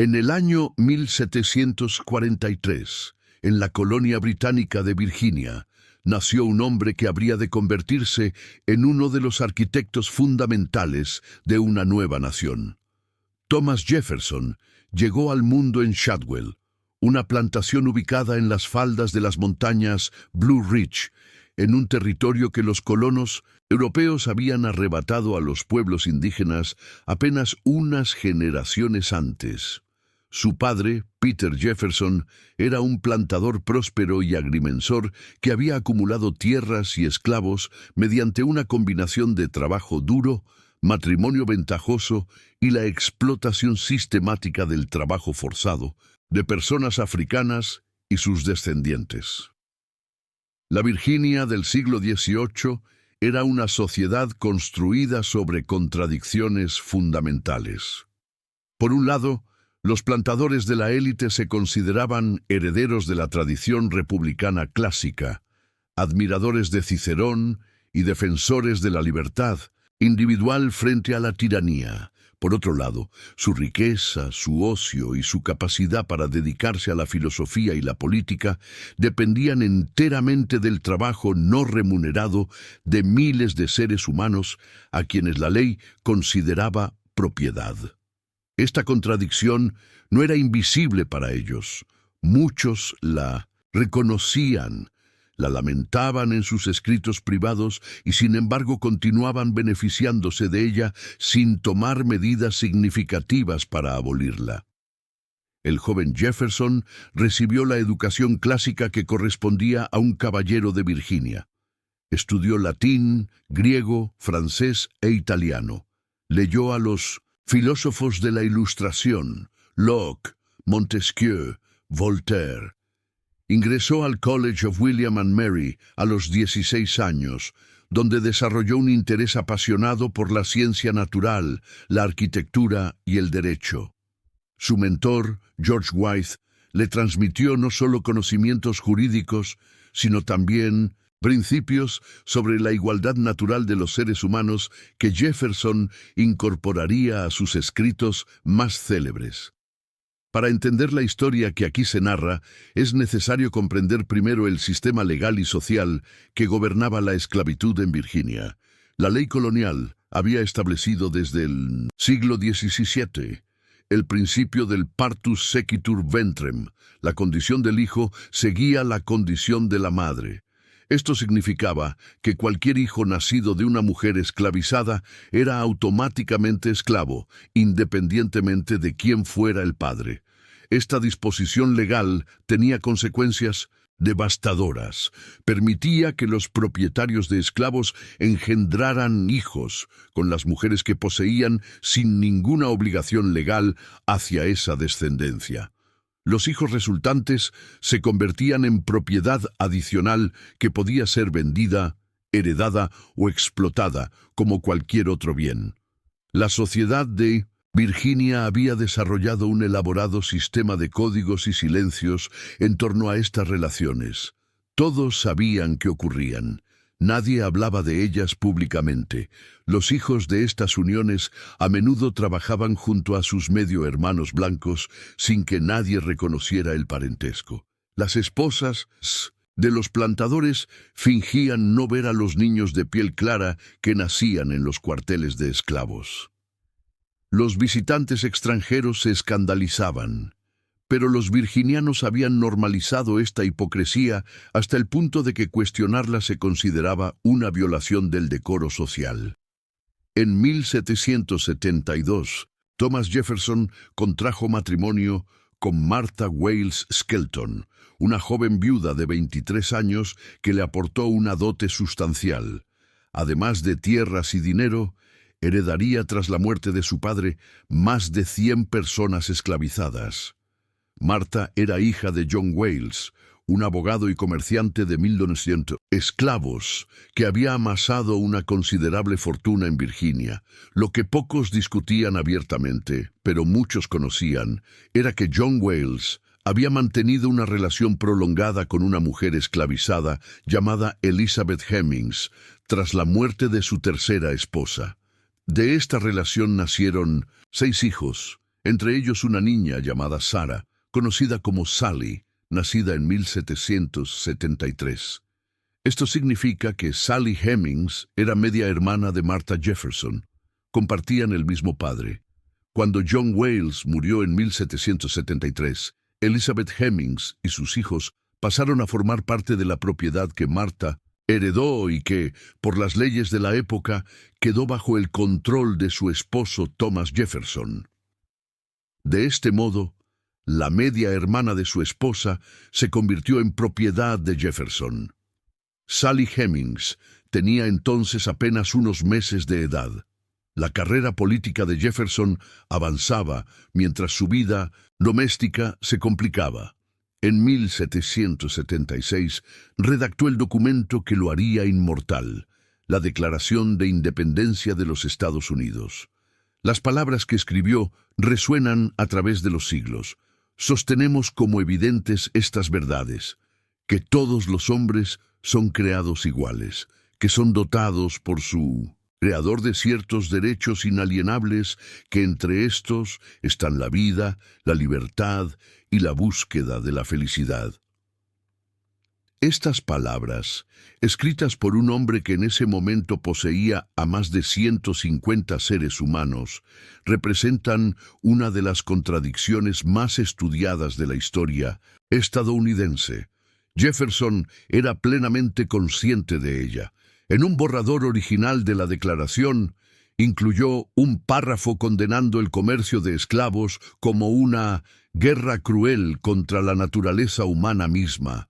En el año 1743, en la colonia británica de Virginia, nació un hombre que habría de convertirse en uno de los arquitectos fundamentales de una nueva nación. Thomas Jefferson llegó al mundo en Shadwell, una plantación ubicada en las faldas de las montañas Blue Ridge, en un territorio que los colonos europeos habían arrebatado a los pueblos indígenas apenas unas generaciones antes. Su padre, Peter Jefferson, era un plantador próspero y agrimensor que había acumulado tierras y esclavos mediante una combinación de trabajo duro, matrimonio ventajoso y la explotación sistemática del trabajo forzado de personas africanas y sus descendientes. La Virginia del siglo XVIII era una sociedad construida sobre contradicciones fundamentales. Por un lado, los plantadores de la élite se consideraban herederos de la tradición republicana clásica, admiradores de Cicerón y defensores de la libertad individual frente a la tiranía. Por otro lado, su riqueza, su ocio y su capacidad para dedicarse a la filosofía y la política dependían enteramente del trabajo no remunerado de miles de seres humanos a quienes la ley consideraba propiedad. Esta contradicción no era invisible para ellos. Muchos la reconocían, la lamentaban en sus escritos privados y sin embargo continuaban beneficiándose de ella sin tomar medidas significativas para abolirla. El joven Jefferson recibió la educación clásica que correspondía a un caballero de Virginia. Estudió latín, griego, francés e italiano. Leyó a los filósofos de la Ilustración, Locke, Montesquieu, Voltaire. Ingresó al College of William and Mary a los 16 años, donde desarrolló un interés apasionado por la ciencia natural, la arquitectura y el derecho. Su mentor, George Wythe, le transmitió no solo conocimientos jurídicos, sino también principios sobre la igualdad natural de los seres humanos que Jefferson incorporaría a sus escritos más célebres. Para entender la historia que aquí se narra, es necesario comprender primero el sistema legal y social que gobernaba la esclavitud en Virginia. La ley colonial había establecido desde el siglo XVII el principio del partus sequitur ventrem. La condición del hijo seguía la condición de la madre. Esto significaba que cualquier hijo nacido de una mujer esclavizada era automáticamente esclavo, independientemente de quién fuera el padre. Esta disposición legal tenía consecuencias devastadoras. Permitía que los propietarios de esclavos engendraran hijos con las mujeres que poseían sin ninguna obligación legal hacia esa descendencia. Los hijos resultantes se convertían en propiedad adicional que podía ser vendida, heredada o explotada como cualquier otro bien. La sociedad de Virginia había desarrollado un elaborado sistema de códigos y silencios en torno a estas relaciones. Todos sabían que ocurrían. Nadie hablaba de ellas públicamente. Los hijos de estas uniones a menudo trabajaban junto a sus medio hermanos blancos sin que nadie reconociera el parentesco. Las esposas de los plantadores fingían no ver a los niños de piel clara que nacían en los cuarteles de esclavos. Los visitantes extranjeros se escandalizaban, pero los virginianos habían normalizado esta hipocresía hasta el punto de que cuestionarla se consideraba una violación del decoro social. En 1772, Thomas Jefferson contrajo matrimonio con Martha Wales Skelton, una joven viuda de 23 años que le aportó una dote sustancial. Además de tierras y dinero, heredaría tras la muerte de su padre más de 100 personas esclavizadas. Martha era hija de John Wales, un abogado y comerciante de 1900 esclavos que había amasado una considerable fortuna en Virginia. Lo que pocos discutían abiertamente, pero muchos conocían, era que John Wales había mantenido una relación prolongada con una mujer esclavizada llamada Elizabeth Hemings tras la muerte de su tercera esposa. De esta relación nacieron 6 hijos, entre ellos una niña llamada Sarah, conocida como Sally, nacida en 1773. Esto significa que Sally Hemings era media hermana de Martha Jefferson. Compartían el mismo padre. Cuando John Wales murió en 1773, Elizabeth Hemings y sus hijos pasaron a formar parte de la propiedad que Martha heredó y que, por las leyes de la época, quedó bajo el control de su esposo Thomas Jefferson. De este modo, la media hermana de su esposa se convirtió en propiedad de Jefferson. Sally Hemings tenía entonces apenas unos meses de edad. La carrera política de Jefferson avanzaba mientras su vida doméstica se complicaba. En 1776 redactó el documento que lo haría inmortal, la Declaración de Independencia de los Estados Unidos. Las palabras que escribió resuenan a través de los siglos. Sostenemos como evidentes estas verdades: que todos los hombres son creados iguales, que son dotados por su Creador de ciertos derechos inalienables, que entre estos están la vida, la libertad y la búsqueda de la felicidad. Estas palabras, escritas por un hombre que en ese momento poseía a más de 150 seres humanos, representan una de las contradicciones más estudiadas de la historia estadounidense. Jefferson era plenamente consciente de ella. En un borrador original de la Declaración, incluyó un párrafo condenando el comercio de esclavos como una guerra cruel contra la naturaleza humana misma.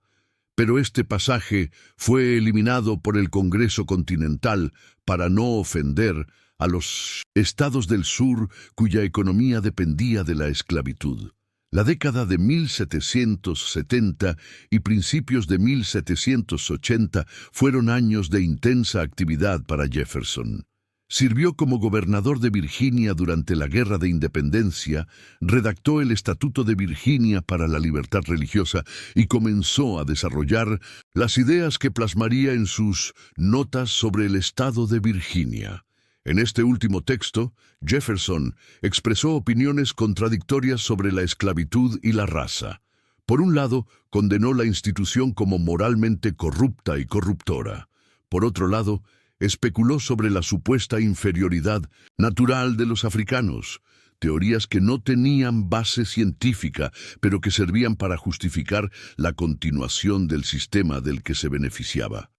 Pero este pasaje fue eliminado por el Congreso Continental para no ofender a los estados del sur cuya economía dependía de la esclavitud. La década de 1770 y principios de 1780 fueron años de intensa actividad para Jefferson. Sirvió como gobernador de Virginia durante la Guerra de Independencia, redactó el Estatuto de Virginia para la libertad religiosa y comenzó a desarrollar las ideas que plasmaría en sus Notas sobre el Estado de Virginia. En este último texto, Jefferson expresó opiniones contradictorias sobre la esclavitud y la raza. Por un lado, condenó la institución como moralmente corrupta y corruptora. Por otro lado, especuló sobre la supuesta inferioridad natural de los africanos, teorías que no tenían base científica, pero que servían para justificar la continuación del sistema del que se beneficiaba.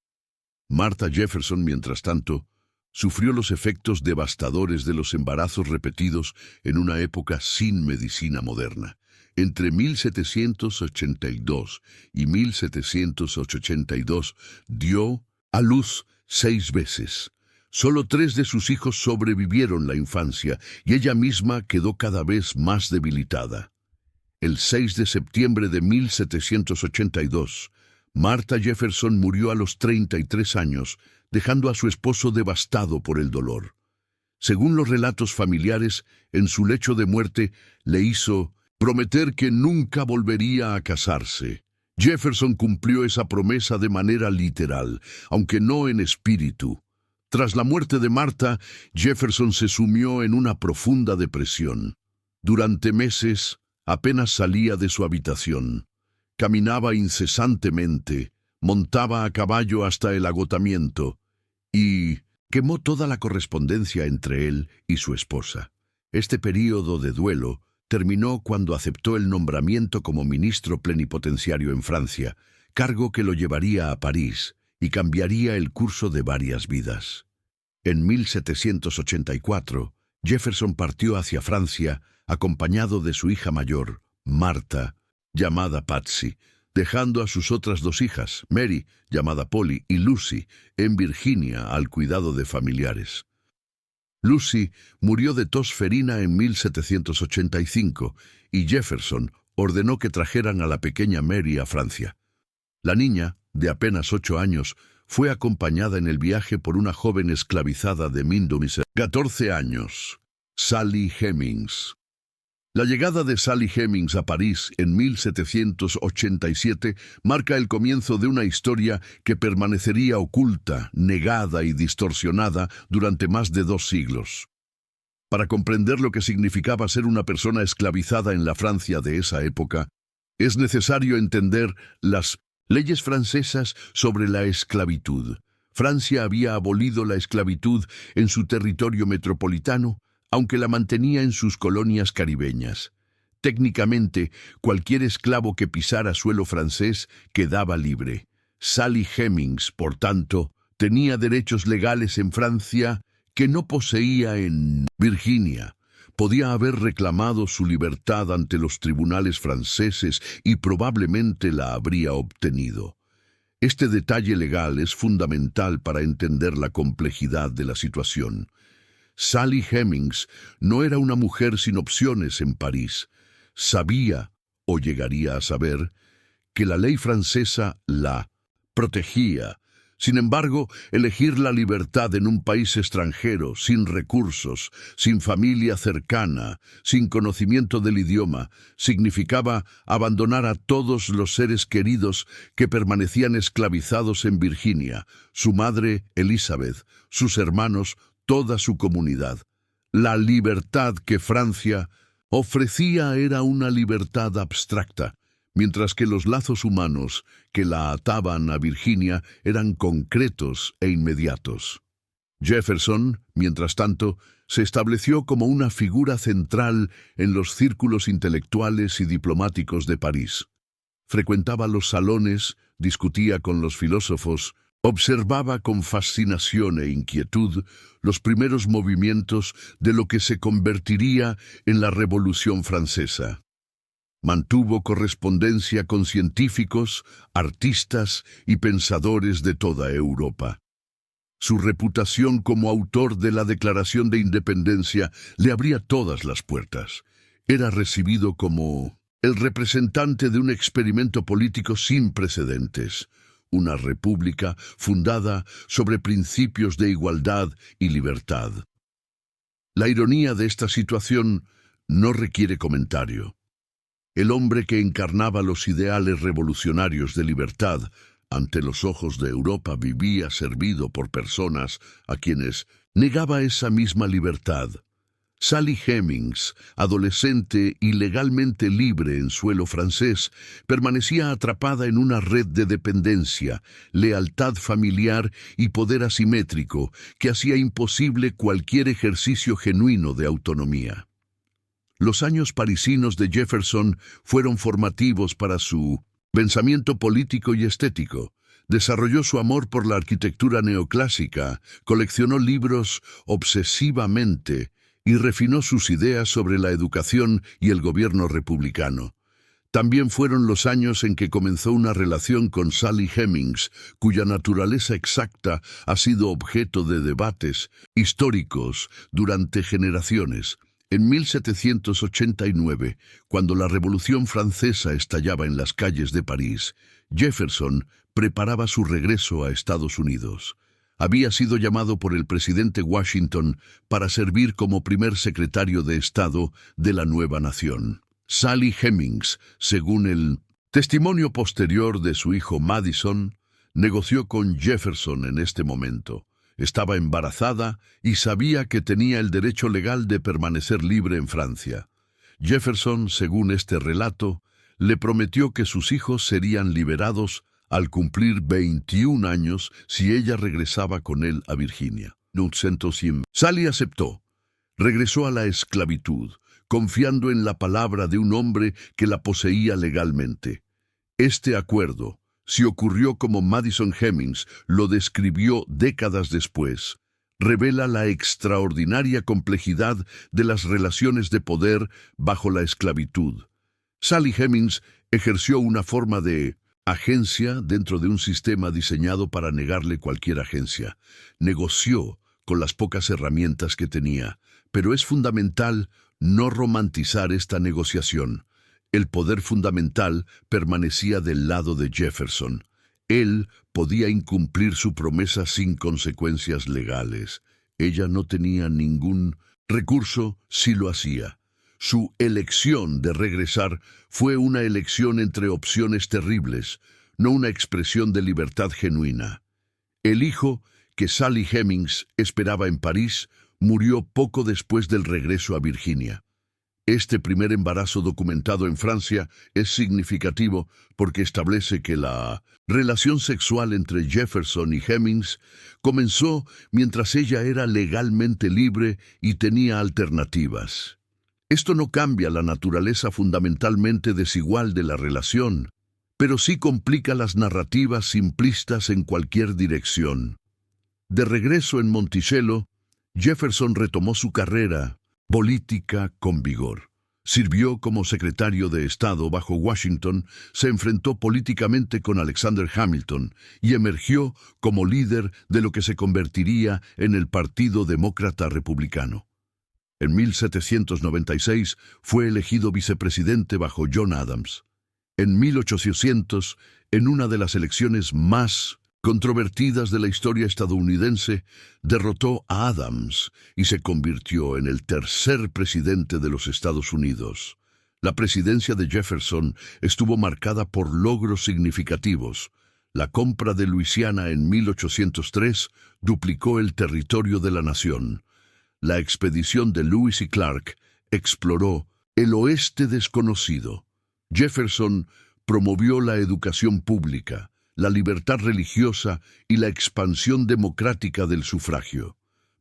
Martha Jefferson, mientras tanto, sufrió los efectos devastadores de los embarazos repetidos en una época sin medicina moderna. Entre 1782 y 1782 dio a luz 6 veces. Solo 3 de sus hijos sobrevivieron la infancia y ella misma quedó cada vez más debilitada. El 6 de septiembre de 1782, Martha Jefferson murió a los 33 años, dejando a su esposo devastado por el dolor. Según los relatos familiares, en su lecho de muerte le hizo prometer que nunca volvería a casarse. Jefferson cumplió esa promesa de manera literal, aunque no en espíritu. Tras la muerte de Martha, Jefferson se sumió en una profunda depresión. Durante meses, apenas salía de su habitación. Caminaba incesantemente, montaba a caballo hasta el agotamiento y quemó toda la correspondencia entre él y su esposa. Este período de duelo terminó cuando aceptó el nombramiento como ministro plenipotenciario en Francia, cargo que lo llevaría a París y cambiaría el curso de varias vidas. En 1784, Jefferson partió hacia Francia acompañado de su hija mayor, Martha, llamada Patsy, dejando a sus otras 2 hijas, Mary, llamada Polly, y Lucy, en Virginia al cuidado de familiares. Lucy murió de tos ferina en 1785 y Jefferson ordenó que trajeran a la pequeña Mary a Francia. La niña, de apenas 8 años, fue acompañada en el viaje por una joven esclavizada de Mindomisher, 14 años, Sally Hemings. La llegada de Sally Hemings a París en 1787 marca el comienzo de una historia que permanecería oculta, negada y distorsionada durante más de 2 siglos. Para comprender lo que significaba ser una persona esclavizada en la Francia de esa época, es necesario entender las leyes francesas sobre la esclavitud. Francia había abolido la esclavitud en su territorio metropolitano, aunque la mantenía en sus colonias caribeñas. Técnicamente, cualquier esclavo que pisara suelo francés quedaba libre. Sally Hemings, por tanto, tenía derechos legales en Francia que no poseía en Virginia. Podía haber reclamado su libertad ante los tribunales franceses y probablemente la habría obtenido. Este detalle legal es fundamental para entender la complejidad de la situación. Sally Hemings no era una mujer sin opciones en París. Sabía, o llegaría a saber, que la ley francesa la protegía. Sin embargo, elegir la libertad en un país extranjero, sin recursos, sin familia cercana, sin conocimiento del idioma, significaba abandonar a todos los seres queridos que permanecían esclavizados en Virginia, su madre, Elizabeth, sus hermanos, toda su comunidad. La libertad que Francia ofrecía era una libertad abstracta, mientras que los lazos humanos que la ataban a Virginia eran concretos e inmediatos. Jefferson, mientras tanto, se estableció como una figura central en los círculos intelectuales y diplomáticos de París. Frecuentaba los salones, discutía con los filósofos, observaba con fascinación e inquietud los primeros movimientos de lo que se convertiría en la Revolución Francesa. Mantuvo correspondencia con científicos, artistas y pensadores de toda Europa. Su reputación como autor de la Declaración de Independencia le abría todas las puertas. Era recibido como el representante de un experimento político sin precedentes, una república fundada sobre principios de igualdad y libertad. La ironía de esta situación no requiere comentario. El hombre que encarnaba los ideales revolucionarios de libertad ante los ojos de Europa vivía servido por personas a quienes negaba esa misma libertad. Sally Hemings, adolescente y legalmente libre en suelo francés, permanecía atrapada en una red de dependencia, lealtad familiar y poder asimétrico que hacía imposible cualquier ejercicio genuino de autonomía. Los años parisinos de Jefferson fueron formativos para su pensamiento político y estético. Desarrolló su amor por la arquitectura neoclásica, coleccionó libros obsesivamente y refinó sus ideas sobre la educación y el gobierno republicano. También fueron los años en que comenzó una relación con Sally Hemings, cuya naturaleza exacta ha sido objeto de debates históricos durante generaciones. En 1789, cuando la Revolución Francesa estallaba en las calles de París, Jefferson preparaba su regreso a Estados Unidos. Había sido llamado por el presidente Washington para servir como primer secretario de Estado de la nueva nación. Sally Hemings, según el testimonio posterior de su hijo Madison, negoció con Jefferson en este momento. Estaba embarazada y sabía que tenía el derecho legal de permanecer libre en Francia. Jefferson, según este relato, le prometió que sus hijos serían liberados al cumplir 21 años si ella regresaba con él a Virginia. Sally aceptó. Regresó a la esclavitud, confiando en la palabra de un hombre que la poseía legalmente. Este acuerdo, si ocurrió como Madison Hemings lo describió décadas después, revela la extraordinaria complejidad de las relaciones de poder bajo la esclavitud. Sally Hemings ejerció una forma de agencia dentro de un sistema diseñado para negarle cualquier agencia. Negoció con las pocas herramientas que tenía, pero es fundamental no romantizar esta negociación. El poder fundamental permanecía del lado de Jefferson. Él podía incumplir su promesa sin consecuencias legales. Ella no tenía ningún recurso si lo hacía. Su elección de regresar fue una elección entre opciones terribles, no una expresión de libertad genuina. El hijo que Sally Hemings esperaba en París murió poco después del regreso a Virginia. Este primer embarazo documentado en Francia es significativo porque establece que la relación sexual entre Jefferson y Hemings comenzó mientras ella era legalmente libre y tenía alternativas. Esto no cambia la naturaleza fundamentalmente desigual de la relación, pero sí complica las narrativas simplistas en cualquier dirección. De regreso en Monticello, Jefferson retomó su carrera política con vigor. Sirvió como secretario de Estado bajo Washington, se enfrentó políticamente con Alexander Hamilton y emergió como líder de lo que se convertiría en el Partido Demócrata Republicano. En 1796 fue elegido vicepresidente bajo John Adams. En 1800, en una de las elecciones más controvertidas de la historia estadounidense, derrotó a Adams y se convirtió en el tercer presidente de los Estados Unidos. La presidencia de Jefferson estuvo marcada por logros significativos. La compra de Luisiana en 1803 duplicó el territorio de la nación. La expedición de Lewis y Clark exploró el oeste desconocido. Jefferson promovió la educación pública, la libertad religiosa y la expansión democrática del sufragio.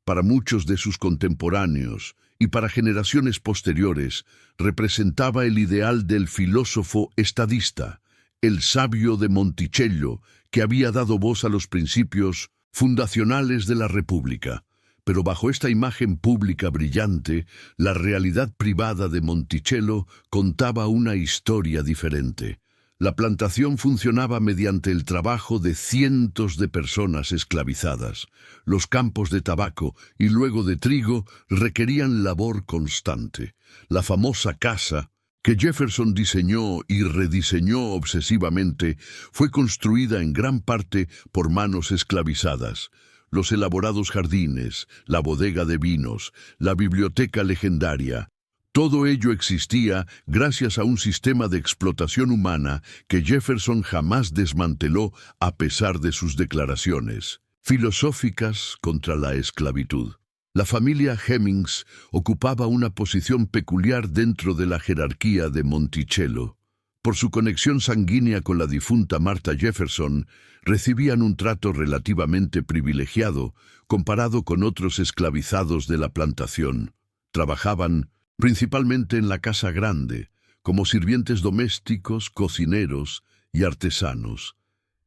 Para muchos de sus contemporáneos y para generaciones posteriores, representaba el ideal del filósofo estadista, el sabio de Monticello, que había dado voz a los principios fundacionales de la República. Pero bajo esta imagen pública brillante, la realidad privada de Monticello contaba una historia diferente. La plantación funcionaba mediante el trabajo de cientos de personas esclavizadas. Los campos de tabaco y luego de trigo requerían labor constante. La famosa casa, que Jefferson diseñó y rediseñó obsesivamente, fue construida en gran parte por manos esclavizadas. Los elaborados jardines, la bodega de vinos, la biblioteca legendaria, todo ello existía gracias a un sistema de explotación humana que Jefferson jamás desmanteló a pesar de sus declaraciones filosóficas contra la esclavitud. La familia Hemings ocupaba una posición peculiar dentro de la jerarquía de Monticello. Por su conexión sanguínea con la difunta Martha Jefferson, recibían un trato relativamente privilegiado comparado con otros esclavizados de la plantación. Trabajaban principalmente en la casa grande, como sirvientes domésticos, cocineros y artesanos.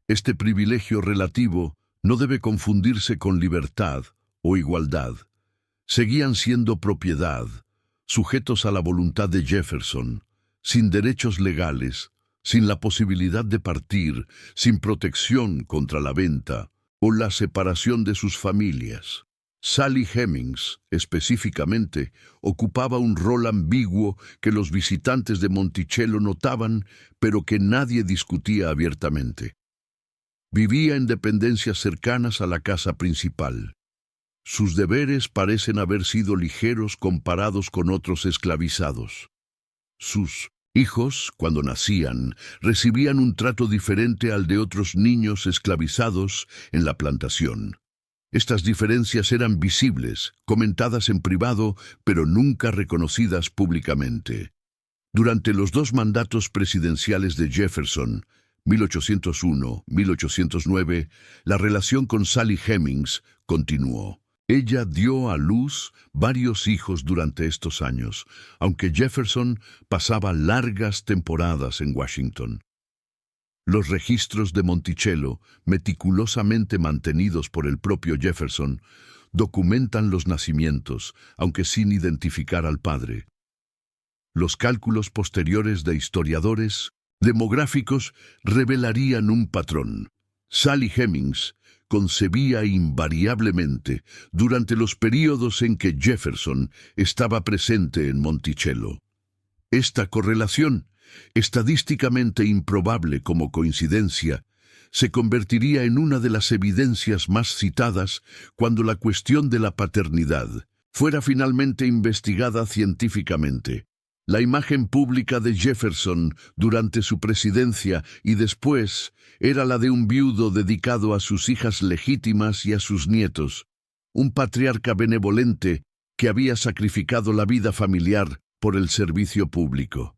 Este privilegio relativo no debe confundirse con libertad o igualdad. Seguían siendo propiedad, sujetos a la voluntad de Jefferson, sin derechos legales, sin la posibilidad de partir, sin protección contra la venta o la separación de sus familias. Sally Hemings, específicamente, ocupaba un rol ambiguo que los visitantes de Monticello notaban, pero que nadie discutía abiertamente. Vivía en dependencias cercanas a la casa principal. Sus deberes parecen haber sido ligeros comparados con otros esclavizados. Sus hijos, cuando nacían, recibían un trato diferente al de otros niños esclavizados en la plantación. Estas diferencias eran visibles, comentadas en privado, pero nunca reconocidas públicamente. Durante los dos mandatos presidenciales de Jefferson, 1801-1809, la relación con Sally Hemings continuó. Ella dio a luz varios hijos durante estos años, aunque Jefferson pasaba largas temporadas en Washington. Los registros de Monticello, meticulosamente mantenidos por el propio Jefferson, documentan los nacimientos, aunque sin identificar al padre. Los cálculos posteriores de historiadores demográficos revelarían un patrón. Sally Hemings concebía invariablemente durante los períodos en que Jefferson estaba presente en Monticello. Esta correlación, estadísticamente improbable como coincidencia, se convertiría en una de las evidencias más citadas cuando la cuestión de la paternidad fuera finalmente investigada científicamente. La imagen pública de Jefferson durante su presidencia y después era la de un viudo dedicado a sus hijas legítimas y a sus nietos, un patriarca benevolente que había sacrificado la vida familiar por el servicio público.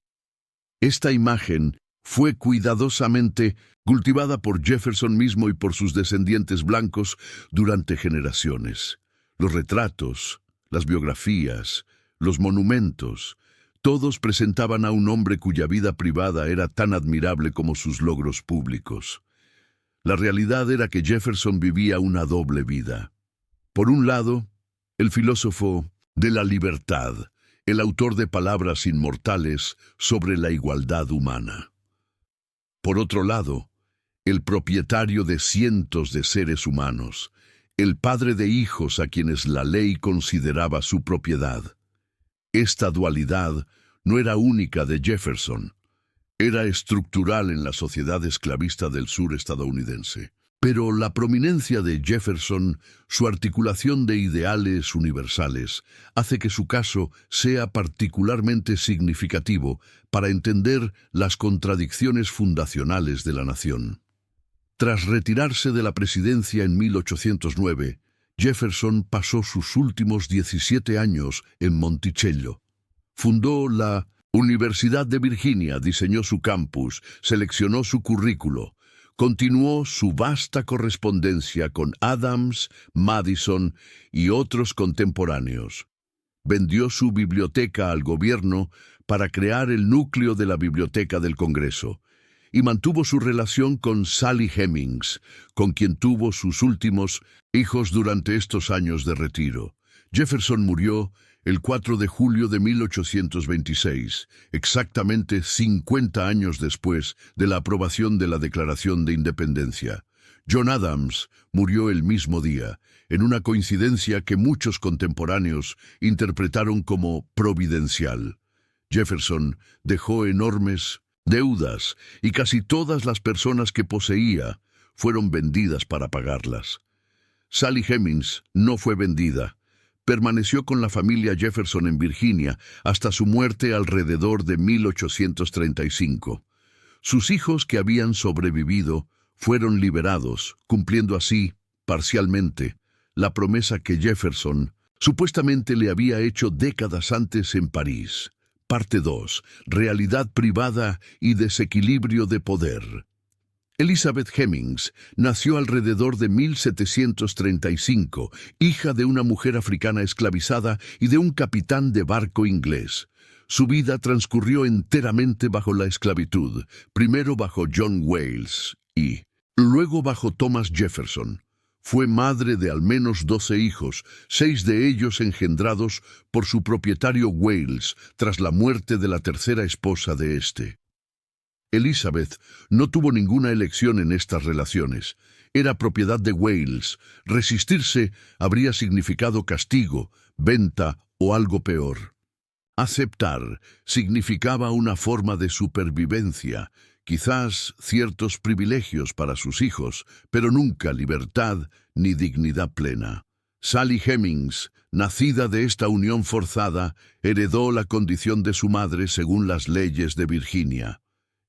Esta imagen fue cuidadosamente cultivada por Jefferson mismo y por sus descendientes blancos durante generaciones. Los retratos, las biografías, los monumentos, todos presentaban a un hombre cuya vida privada era tan admirable como sus logros públicos. La realidad era que Jefferson vivía una doble vida. Por un lado, el filósofo de la libertad, el autor de palabras inmortales sobre la igualdad humana. Por otro lado, el propietario de cientos de seres humanos, el padre de hijos a quienes la ley consideraba su propiedad. Esta dualidad no era única de Jefferson, era estructural en la sociedad esclavista del sur estadounidense. Pero la prominencia de Jefferson, su articulación de ideales universales, hace que su caso sea particularmente significativo para entender las contradicciones fundacionales de la nación. Tras retirarse de la presidencia en 1809, Jefferson pasó sus últimos 17 años en Monticello. Fundó la Universidad de Virginia, diseñó su campus, seleccionó su currículo, continuó su vasta correspondencia con Adams, Madison y otros contemporáneos. Vendió su biblioteca al gobierno para crear el núcleo de la Biblioteca del Congreso y mantuvo su relación con Sally Hemings, con quien tuvo sus últimos hijos durante estos años de retiro. Jefferson murió el 4 de julio de 1826, exactamente 50 años después de la aprobación de la Declaración de Independencia. John Adams murió el mismo día, en una coincidencia que muchos contemporáneos interpretaron como providencial. Jefferson dejó enormes deudas y casi todas las personas que poseía fueron vendidas para pagarlas. Sally Hemings no fue vendida. Permaneció con la familia Jefferson en Virginia hasta su muerte alrededor de 1835. Sus hijos que habían sobrevivido fueron liberados, cumpliendo así, parcialmente, la promesa que Jefferson supuestamente le había hecho décadas antes en París. Parte 2. Realidad privada y desequilibrio de poder. Elizabeth Hemings nació alrededor de 1735, hija de una mujer africana esclavizada y de un capitán de barco inglés. Su vida transcurrió enteramente bajo la esclavitud, primero bajo John Wales y luego bajo Thomas Jefferson. Fue madre de al menos 12 hijos, 6 de ellos engendrados por su propietario Wales tras la muerte de la tercera esposa de este. Elizabeth no tuvo ninguna elección en estas relaciones. Era propiedad de Wales. Resistirse habría significado castigo, venta o algo peor. Aceptar significaba una forma de supervivencia, quizás ciertos privilegios para sus hijos, pero nunca libertad ni dignidad plena. Sally Hemings, nacida de esta unión forzada, heredó la condición de su madre según las leyes de Virginia.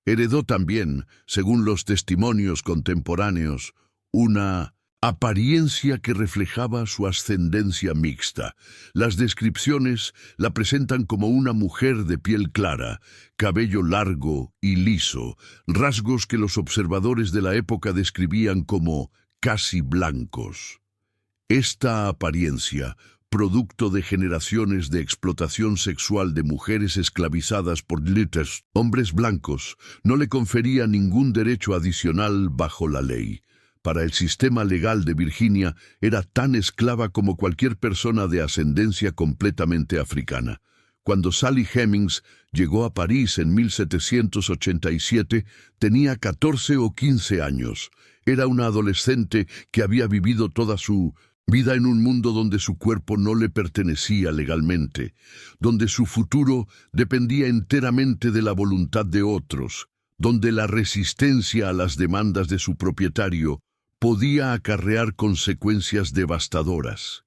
Heredó también, según los testimonios contemporáneos, una apariencia que reflejaba su ascendencia mixta. Las descripciones la presentan como una mujer de piel clara, cabello largo y liso, rasgos que los observadores de la época describían como casi blancos. Esta apariencia, producto de generaciones de explotación sexual de mujeres esclavizadas por hombres blancos, no le confería ningún derecho adicional bajo la ley. Para el sistema legal de Virginia, era tan esclava como cualquier persona de ascendencia completamente africana. Cuando Sally Hemings llegó a París en 1787, tenía 14 o 15 años. Era una adolescente que había vivido toda su vida en un mundo donde su cuerpo no le pertenecía legalmente, donde su futuro dependía enteramente de la voluntad de otros, donde la resistencia a las demandas de su propietario podía acarrear consecuencias devastadoras.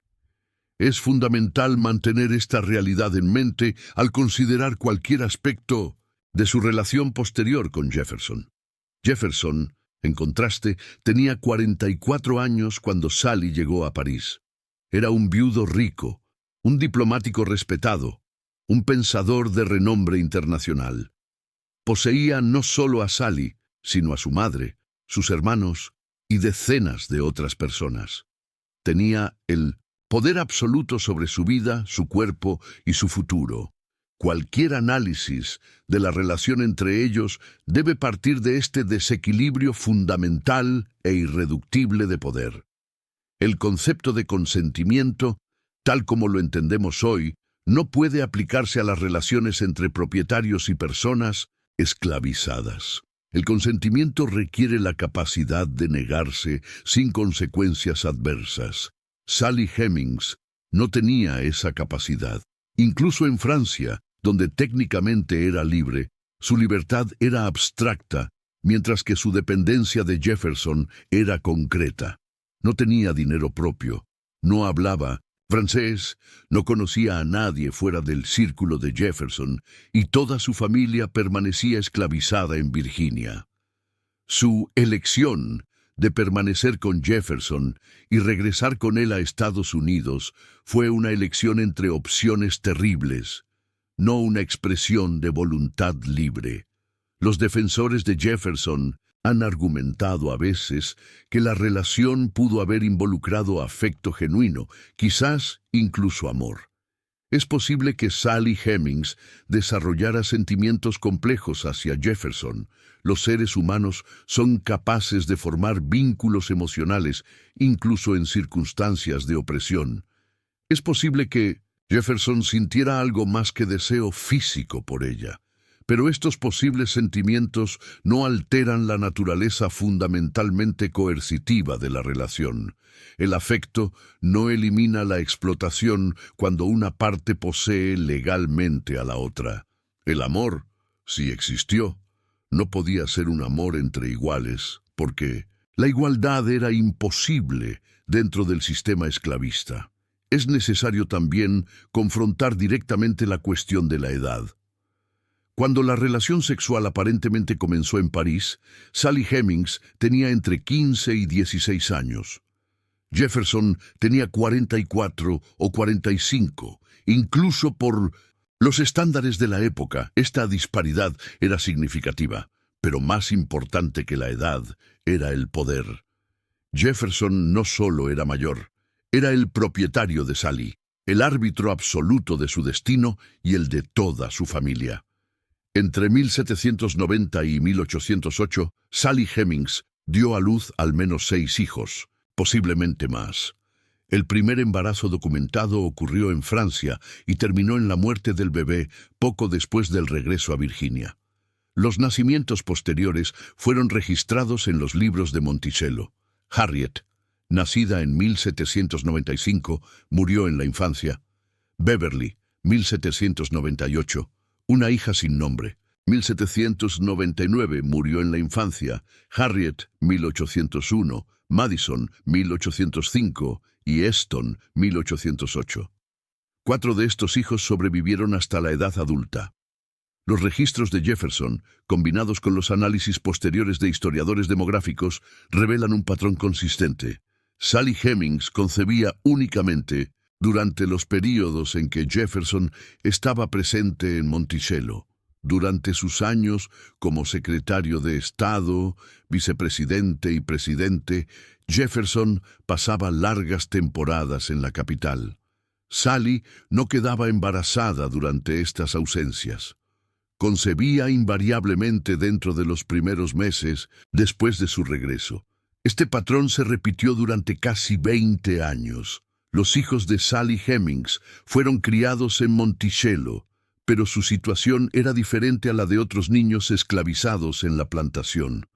Es fundamental mantener esta realidad en mente al considerar cualquier aspecto de su relación posterior con Jefferson. Jefferson, en contraste, tenía 44 años cuando Sally llegó a París. Era un viudo rico, un diplomático respetado, un pensador de renombre internacional. Poseía no solo a Sally, sino a su madre, sus hermanos y decenas de otras personas. Tenía el poder absoluto sobre su vida, su cuerpo y su futuro. Cualquier análisis de la relación entre ellos debe partir de este desequilibrio fundamental e irreductible de poder. El concepto de consentimiento, tal como lo entendemos hoy, no puede aplicarse a las relaciones entre propietarios y personas esclavizadas. El consentimiento requiere la capacidad de negarse sin consecuencias adversas. Sally Hemings no tenía esa capacidad. Incluso en Francia, donde técnicamente era libre, su libertad era abstracta, mientras que su dependencia de Jefferson era concreta. No tenía dinero propio, no hablaba francés, no conocía a nadie fuera del círculo de Jefferson, y toda su familia permanecía esclavizada en Virginia. Su elección de permanecer con Jefferson y regresar con él a Estados Unidos fue una elección entre opciones terribles, no una expresión de voluntad libre. Los defensores de Jefferson han argumentado a veces que la relación pudo haber involucrado afecto genuino, quizás incluso amor. Es posible que Sally Hemings desarrollara sentimientos complejos hacia Jefferson. Los seres humanos son capaces de formar vínculos emocionales, incluso en circunstancias de opresión. Es posible que Jefferson sintiera algo más que deseo físico por ella. Pero estos posibles sentimientos no alteran la naturaleza fundamentalmente coercitiva de la relación. El afecto no elimina la explotación cuando una parte posee legalmente a la otra. El amor, si existió, no podía ser un amor entre iguales, porque la igualdad era imposible dentro del sistema esclavista. Es necesario también confrontar directamente la cuestión de la edad. Cuando la relación sexual aparentemente comenzó en París, Sally Hemings tenía entre 15 y 16 años. Jefferson tenía 44 o 45. Incluso por los estándares de la época, esta disparidad era significativa. Pero más importante que la edad era el poder. Jefferson no solo era mayor, era el propietario de Sally, el árbitro absoluto de su destino y el de toda su familia. Entre 1790 y 1808, Sally Hemings dio a luz al menos 6 hijos, posiblemente más. El primer embarazo documentado ocurrió en Francia y terminó en la muerte del bebé poco después del regreso a Virginia. Los nacimientos posteriores fueron registrados en los libros de Monticello. Harriet, nacida en 1795, murió en la infancia. Beverly, 1798. Una hija sin nombre. 1799 murió en la infancia. Harriet, 1801. Madison, 1805. Y Eston, 1808. 4 de estos hijos sobrevivieron hasta la edad adulta. Los registros de Jefferson, combinados con los análisis posteriores de historiadores demográficos, revelan un patrón consistente. Sally Hemings concebía únicamente durante los períodos en que Jefferson estaba presente en Monticello. Durante sus años como secretario de Estado, vicepresidente y presidente, Jefferson pasaba largas temporadas en la capital. Sally no quedaba embarazada durante estas ausencias. Concebía invariablemente dentro de los primeros meses después de su regreso. Este patrón se repitió durante casi 20 años. Los hijos de Sally Hemings fueron criados en Monticello, pero su situación era diferente a la de otros niños esclavizados en la plantación.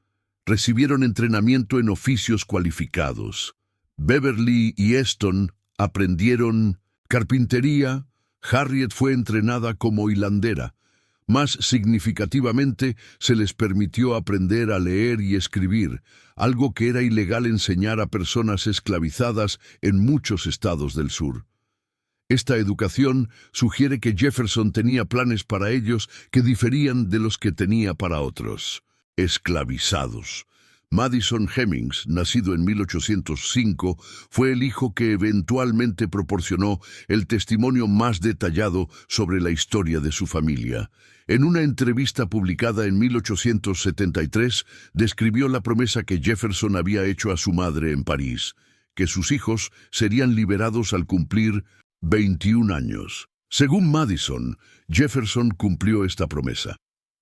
Recibieron entrenamiento en oficios cualificados. Beverly y Eston aprendieron carpintería. Harriet fue entrenada como hilandera. Más significativamente, se les permitió aprender a leer y escribir, algo que era ilegal enseñar a personas esclavizadas en muchos estados del sur. Esta educación sugiere que Jefferson tenía planes para ellos que diferían de los que tenía para otros, esclavizados. Madison Hemmings, nacido en 1805, fue el hijo que eventualmente proporcionó el testimonio más detallado sobre la historia de su familia. En una entrevista publicada en 1873, describió la promesa que Jefferson había hecho a su madre en París, que sus hijos serían liberados al cumplir 21 años. Según Madison, Jefferson cumplió esta promesa.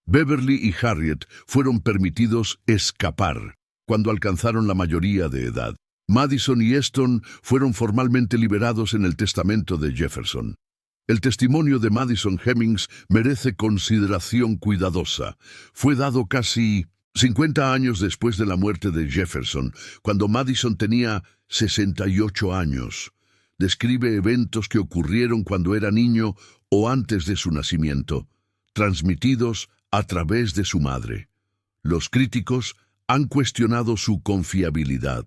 Beverly y Harriet fueron permitidos escapar cuando alcanzaron la mayoría de edad. Madison y Eston fueron formalmente liberados en el testamento de Jefferson. El testimonio de Madison Hemmings merece consideración cuidadosa. Fue dado casi 50 años después de la muerte de Jefferson, cuando Madison tenía 68 años. Describe eventos que ocurrieron cuando era niño o antes de su nacimiento, transmitidos a través de su madre. Los críticos han cuestionado su confiabilidad.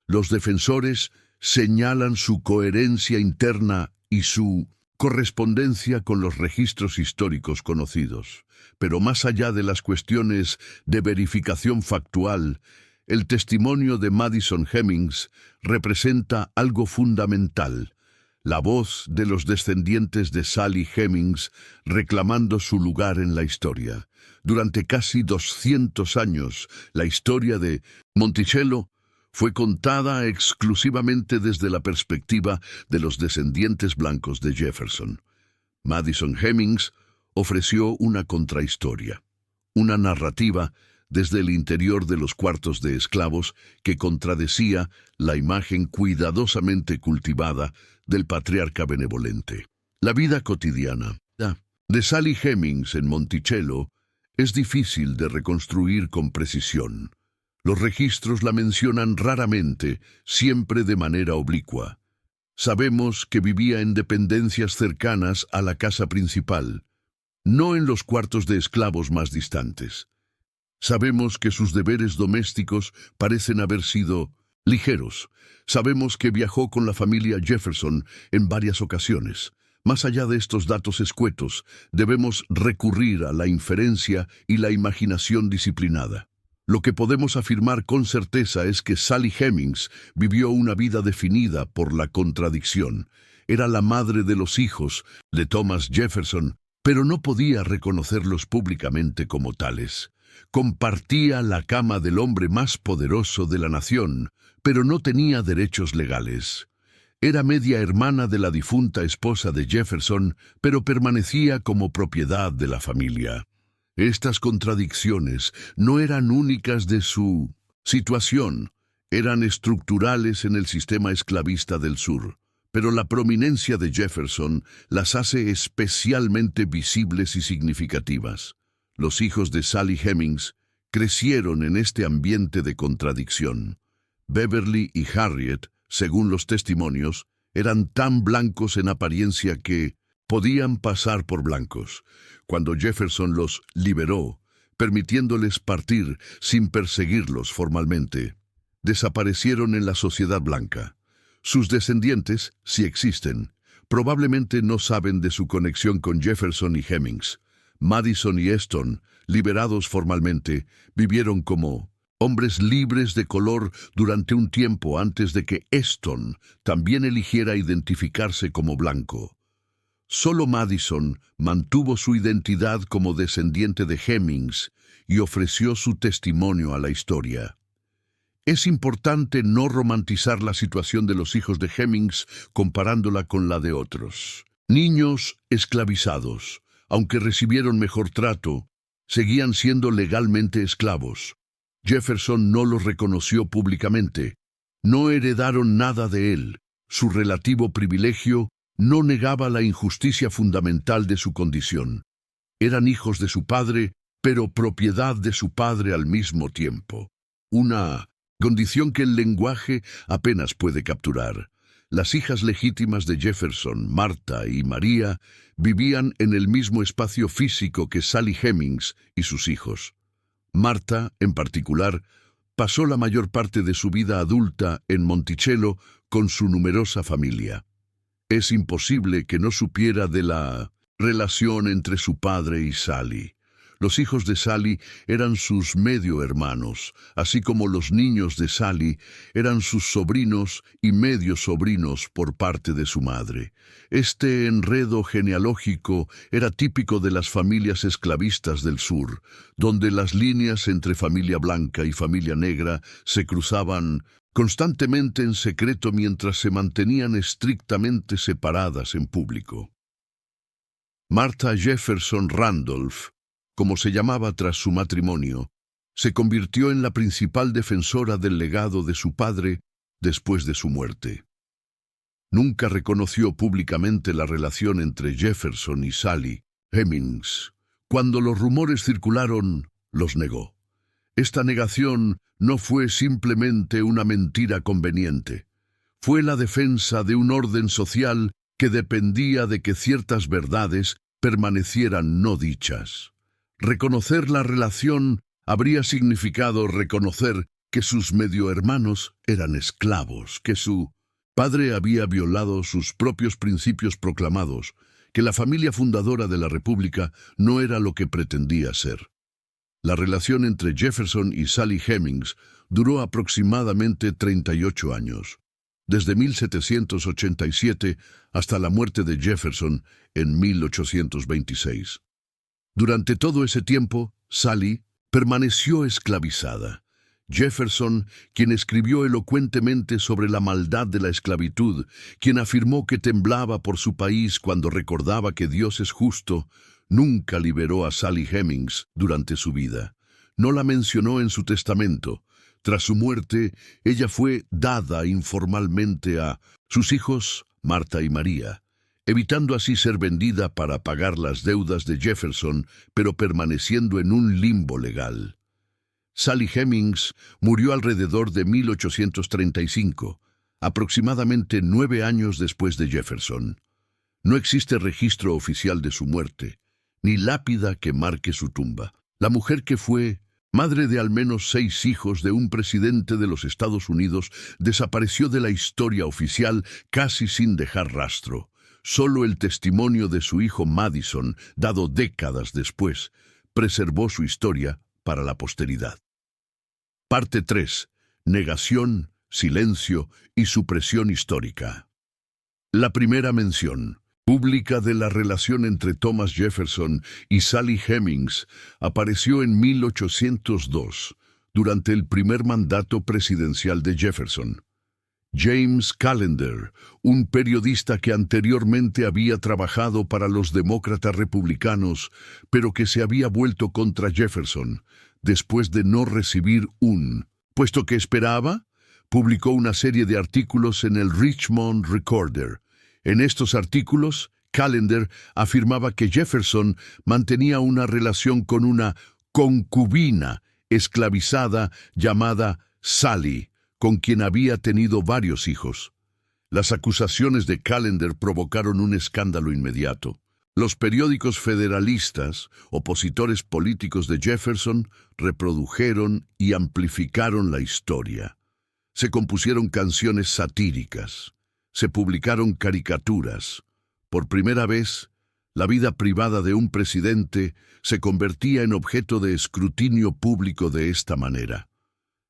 Los defensores señalan su coherencia interna y su correspondencia con los registros históricos conocidos. Pero más allá de las cuestiones de verificación factual, el testimonio de Madison Hemmings representa algo fundamental: la voz de los descendientes de Sally Hemings reclamando su lugar en la historia. Durante casi 200 años, la historia de Monticello fue contada exclusivamente desde la perspectiva de los descendientes blancos de Jefferson. Madison Hemmings ofreció una contrahistoria, una narrativa desde el interior de los cuartos de esclavos que contradecía la imagen cuidadosamente cultivada del patriarca benevolente. La vida cotidiana de Sally Hemings en Monticello es difícil de reconstruir con precisión. Los registros la mencionan raramente, siempre de manera oblicua. Sabemos que vivía en dependencias cercanas a la casa principal, no en los cuartos de esclavos más distantes. Sabemos que sus deberes domésticos parecen haber sido ligeros. Sabemos que viajó con la familia Jefferson en varias ocasiones. Más allá de estos datos escuetos, debemos recurrir a la inferencia y la imaginación disciplinada. Lo que podemos afirmar con certeza es que Sally Hemings vivió una vida definida por la contradicción. Era la madre de los hijos de Thomas Jefferson, pero no podía reconocerlos públicamente como tales. Compartía la cama del hombre más poderoso de la nación, pero no tenía derechos legales. Era media hermana de la difunta esposa de Jefferson, pero permanecía como propiedad de la familia. Estas contradicciones no eran únicas de su situación, eran estructurales en el sistema esclavista del sur. Pero la prominencia de Jefferson las hace especialmente visibles y significativas. Los hijos de Sally Hemings crecieron en este ambiente de contradicción. Beverly y Harriet, según los testimonios, eran tan blancos en apariencia que podían pasar por blancos. Cuando Jefferson los liberó, permitiéndoles partir sin perseguirlos formalmente, desaparecieron en la sociedad blanca. Sus descendientes, si existen, probablemente no saben de su conexión con Jefferson y Hemings. Madison y Eston, liberados formalmente, vivieron como hombres libres de color durante un tiempo antes de que Eston también eligiera identificarse como blanco. Solo Madison mantuvo su identidad como descendiente de Hemings y ofreció su testimonio a la historia. Es importante no romantizar la situación de los hijos de Hemings comparándola con la de otros. Niños esclavizados, aunque recibieron mejor trato, seguían siendo legalmente esclavos. Jefferson no los reconoció públicamente. No heredaron nada de él. Su relativo privilegio no negaba la injusticia fundamental de su condición. Eran hijos de su padre, pero propiedad de su padre al mismo tiempo. Una condición que el lenguaje apenas puede capturar. Las hijas legítimas de Jefferson, Martha y María, vivían en el mismo espacio físico que Sally Hemings y sus hijos. Martha, en particular, pasó la mayor parte de su vida adulta en Monticello con su numerosa familia. Es imposible que no supiera de la relación entre su padre y Sally. Los hijos de Sally eran sus medio hermanos, así como los niños de Sally eran sus sobrinos y medio sobrinos por parte de su madre. Este enredo genealógico era típico de las familias esclavistas del sur, donde las líneas entre familia blanca y familia negra se cruzaban constantemente en secreto mientras se mantenían estrictamente separadas en público. Martha Jefferson Randolph, como se llamaba tras su matrimonio, se convirtió en la principal defensora del legado de su padre después de su muerte. Nunca reconoció públicamente la relación entre Jefferson y Sally Hemings. Cuando los rumores circularon, los negó. Esta negación no fue simplemente una mentira conveniente. Fue la defensa de un orden social que dependía de que ciertas verdades permanecieran no dichas. Reconocer la relación habría significado reconocer que sus mediohermanos eran esclavos, que su padre había violado sus propios principios proclamados, que la familia fundadora de la República no era lo que pretendía ser. La relación entre Jefferson y Sally Hemings duró aproximadamente 38 años, desde 1787 hasta la muerte de Jefferson en 1826. Durante todo ese tiempo, Sally permaneció esclavizada. Jefferson, quien escribió elocuentemente sobre la maldad de la esclavitud, quien afirmó que temblaba por su país cuando recordaba que Dios es justo, nunca liberó a Sally Hemings durante su vida. No la mencionó en su testamento. Tras su muerte, ella fue dada informalmente a sus hijos, Martha y María, evitando así ser vendida para pagar las deudas de Jefferson, pero permaneciendo en un limbo legal. Sally Hemings murió alrededor de 1835, aproximadamente 9 años después de Jefferson. No existe registro oficial de su muerte, ni lápida que marque su tumba. La mujer que fue madre de al menos 6 hijos de un presidente de los Estados Unidos desapareció de la historia oficial casi sin dejar rastro. Solo el testimonio de su hijo Madison, dado décadas después, preservó su historia para la posteridad. Parte 3. Negación, silencio y supresión histórica. La primera mención pública de la relación entre Thomas Jefferson y Sally Hemings apareció en 1802, durante el primer mandato presidencial de Jefferson. James Callender, un periodista que anteriormente había trabajado para los demócratas republicanos, pero que se había vuelto contra Jefferson, después de no recibir un puesto que esperaba, publicó una serie de artículos en el Richmond Recorder. En estos artículos, Callender afirmaba que Jefferson mantenía una relación con una concubina esclavizada llamada Sally, con quien había tenido varios hijos. Las acusaciones de Callender provocaron un escándalo inmediato. Los periódicos federalistas, opositores políticos de Jefferson, reprodujeron y amplificaron la historia. Se compusieron canciones satíricas. Se publicaron caricaturas. Por primera vez, la vida privada de un presidente se convertía en objeto de escrutinio público de esta manera.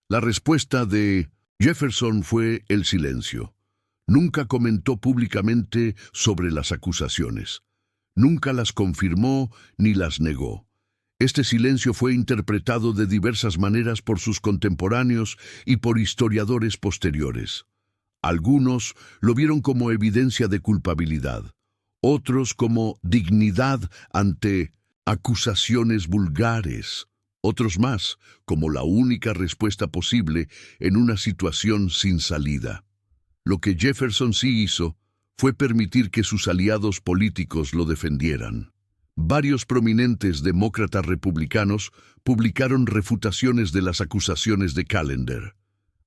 La respuesta de Jefferson fue el silencio. Nunca comentó públicamente sobre las acusaciones. Nunca las confirmó ni las negó. Este silencio fue interpretado de diversas maneras por sus contemporáneos y por historiadores posteriores. Algunos lo vieron como evidencia de culpabilidad, otros como dignidad ante acusaciones vulgares, otros más como la única respuesta posible en una situación sin salida. Lo que Jefferson sí hizo fue permitir que sus aliados políticos lo defendieran. Varios prominentes demócratas republicanos publicaron refutaciones de las acusaciones de Callender.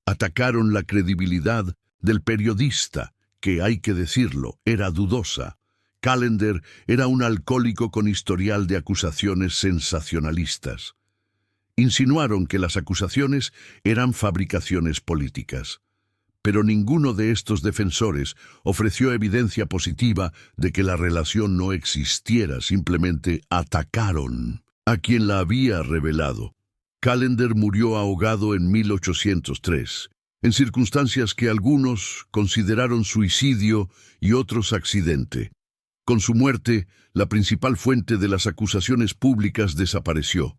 Atacaron la credibilidad del periodista, que, hay que decirlo, era dudosa. Callender era un alcohólico con historial de acusaciones sensacionalistas. Insinuaron que las acusaciones eran fabricaciones políticas. Pero ninguno de estos defensores ofreció evidencia positiva de que la relación no existiera, simplemente atacaron a quien la había revelado. Callender murió ahogado en 1803, en circunstancias que algunos consideraron suicidio y otros accidente. Con su muerte, la principal fuente de las acusaciones públicas desapareció.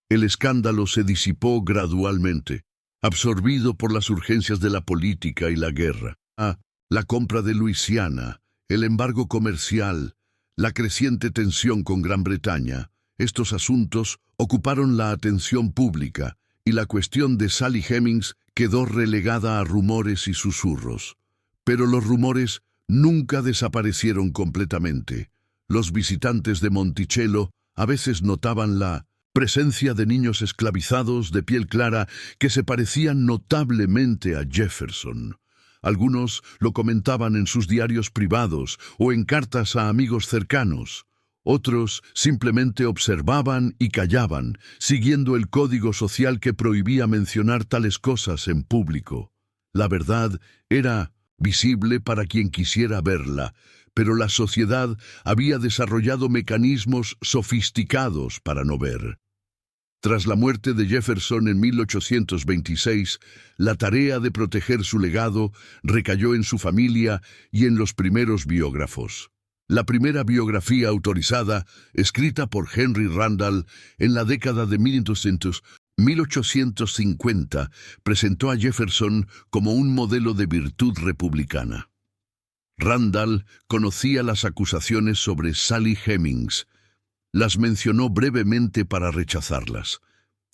El escándalo se disipó gradualmente, absorbido por las urgencias de la política y la guerra. La compra de Luisiana, el embargo comercial, la creciente tensión con Gran Bretaña, estos asuntos ocuparon la atención pública y la cuestión de Sally Hemings quedó relegada a rumores y susurros. Pero los rumores nunca desaparecieron completamente. Los visitantes de Monticello a veces notaban la presencia de niños esclavizados de piel clara que se parecían notablemente a Jefferson. Algunos lo comentaban en sus diarios privados o en cartas a amigos cercanos. Otros simplemente observaban y callaban, siguiendo el código social que prohibía mencionar tales cosas en público. La verdad era visible para quien quisiera verla, pero la sociedad había desarrollado mecanismos sofisticados para no ver. Tras la muerte de Jefferson en 1826, la tarea de proteger su legado recayó en su familia y en los primeros biógrafos. La primera biografía autorizada, escrita por Henry Randall en la década de 1850, presentó a Jefferson como un modelo de virtud republicana. Randall conocía las acusaciones sobre Sally Hemings. Las mencionó brevemente para rechazarlas.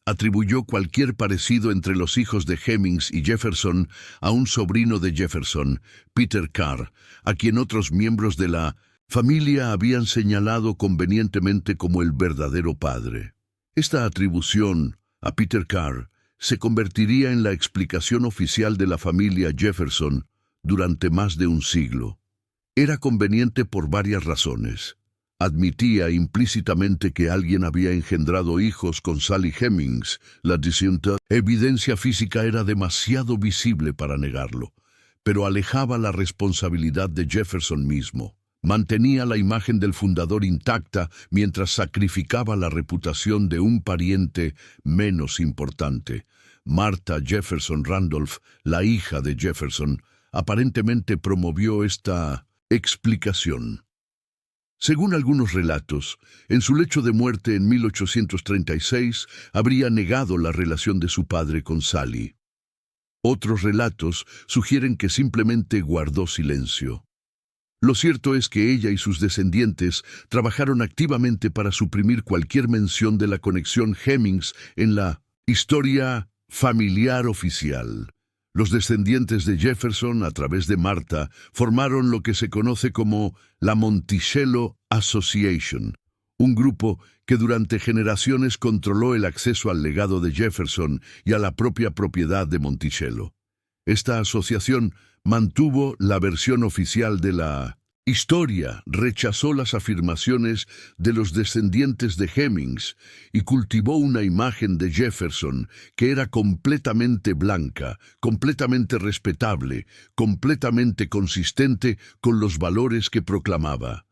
Atribuyó cualquier parecido entre los hijos de Hemings y Jefferson a un sobrino de Jefferson, Peter Carr, a quien otros miembros de la familia habían señalado convenientemente como el verdadero padre. Esta atribución a Peter Carr se convertiría en la explicación oficial de la familia Jefferson durante más de un siglo. Era conveniente por varias razones. Admitía implícitamente que alguien había engendrado hijos con Sally Hemings. La distinta evidencia física era demasiado visible para negarlo, pero alejaba la responsabilidad de Jefferson mismo. Mantenía la imagen del fundador intacta mientras sacrificaba la reputación de un pariente menos importante. Martha Jefferson Randolph, la hija de Jefferson, aparentemente promovió esta explicación. Según algunos relatos, en su lecho de muerte en 1836 habría negado la relación de su padre con Sally. Otros relatos sugieren que simplemente guardó silencio. Lo cierto es que ella y sus descendientes trabajaron activamente para suprimir cualquier mención de la conexión Hemings en la historia familiar oficial. Los descendientes de Jefferson, a través de Martha, formaron lo que se conoce como la Monticello Association, un grupo que durante generaciones controló el acceso al legado de Jefferson y a la propia propiedad de Monticello. Esta asociación mantuvo la versión oficial de la historia, rechazó las afirmaciones de los descendientes de Hemings y cultivó una imagen de Jefferson que era completamente blanca, completamente respetable, completamente consistente con los valores que proclamaba.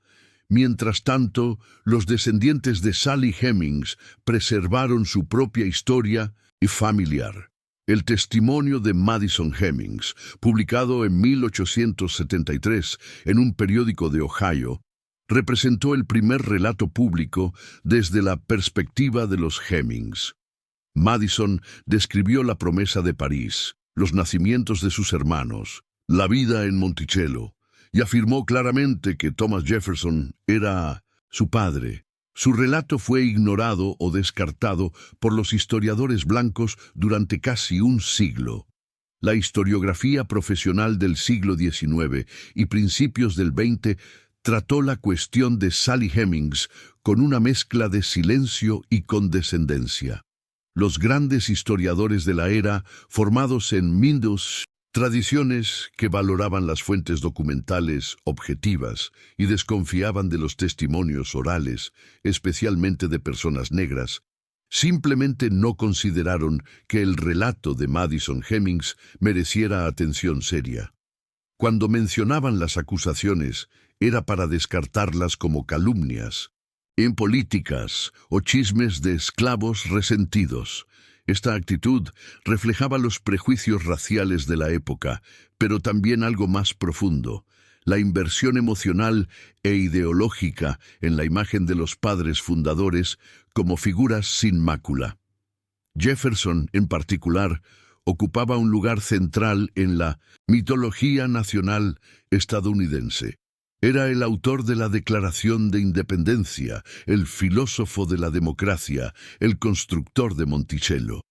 Mientras tanto, los descendientes de Sally Hemings preservaron su propia historia y familiar. El testimonio de Madison Hemings, publicado en 1873 en un periódico de Ohio, representó el primer relato público desde la perspectiva de los Hemings. Madison describió la promesa de París, los nacimientos de sus hermanos, la vida en Monticello, y afirmó claramente que Thomas Jefferson era su padre. Su relato fue ignorado o descartado por los historiadores blancos durante casi un siglo. La historiografía profesional del siglo XIX y principios del XX trató la cuestión de Sally Hemings con una mezcla de silencio y condescendencia. Los grandes historiadores de la era, formados en tradiciones que valoraban las fuentes documentales objetivas y desconfiaban de los testimonios orales, especialmente de personas negras, simplemente no consideraron que el relato de Madison Hemings mereciera atención seria. Cuando mencionaban las acusaciones, era para descartarlas como calumnias. en políticas o chismes de esclavos resentidos. Esta actitud reflejaba los prejuicios raciales de la época, pero también algo más profundo, la inversión emocional e ideológica en la imagen de los padres fundadores como figuras sin mácula. Jefferson, en particular, ocupaba un lugar central en la mitología nacional estadounidense. Era el autor de la Declaración de Independencia, el filósofo de la democracia, el constructor de Monticello.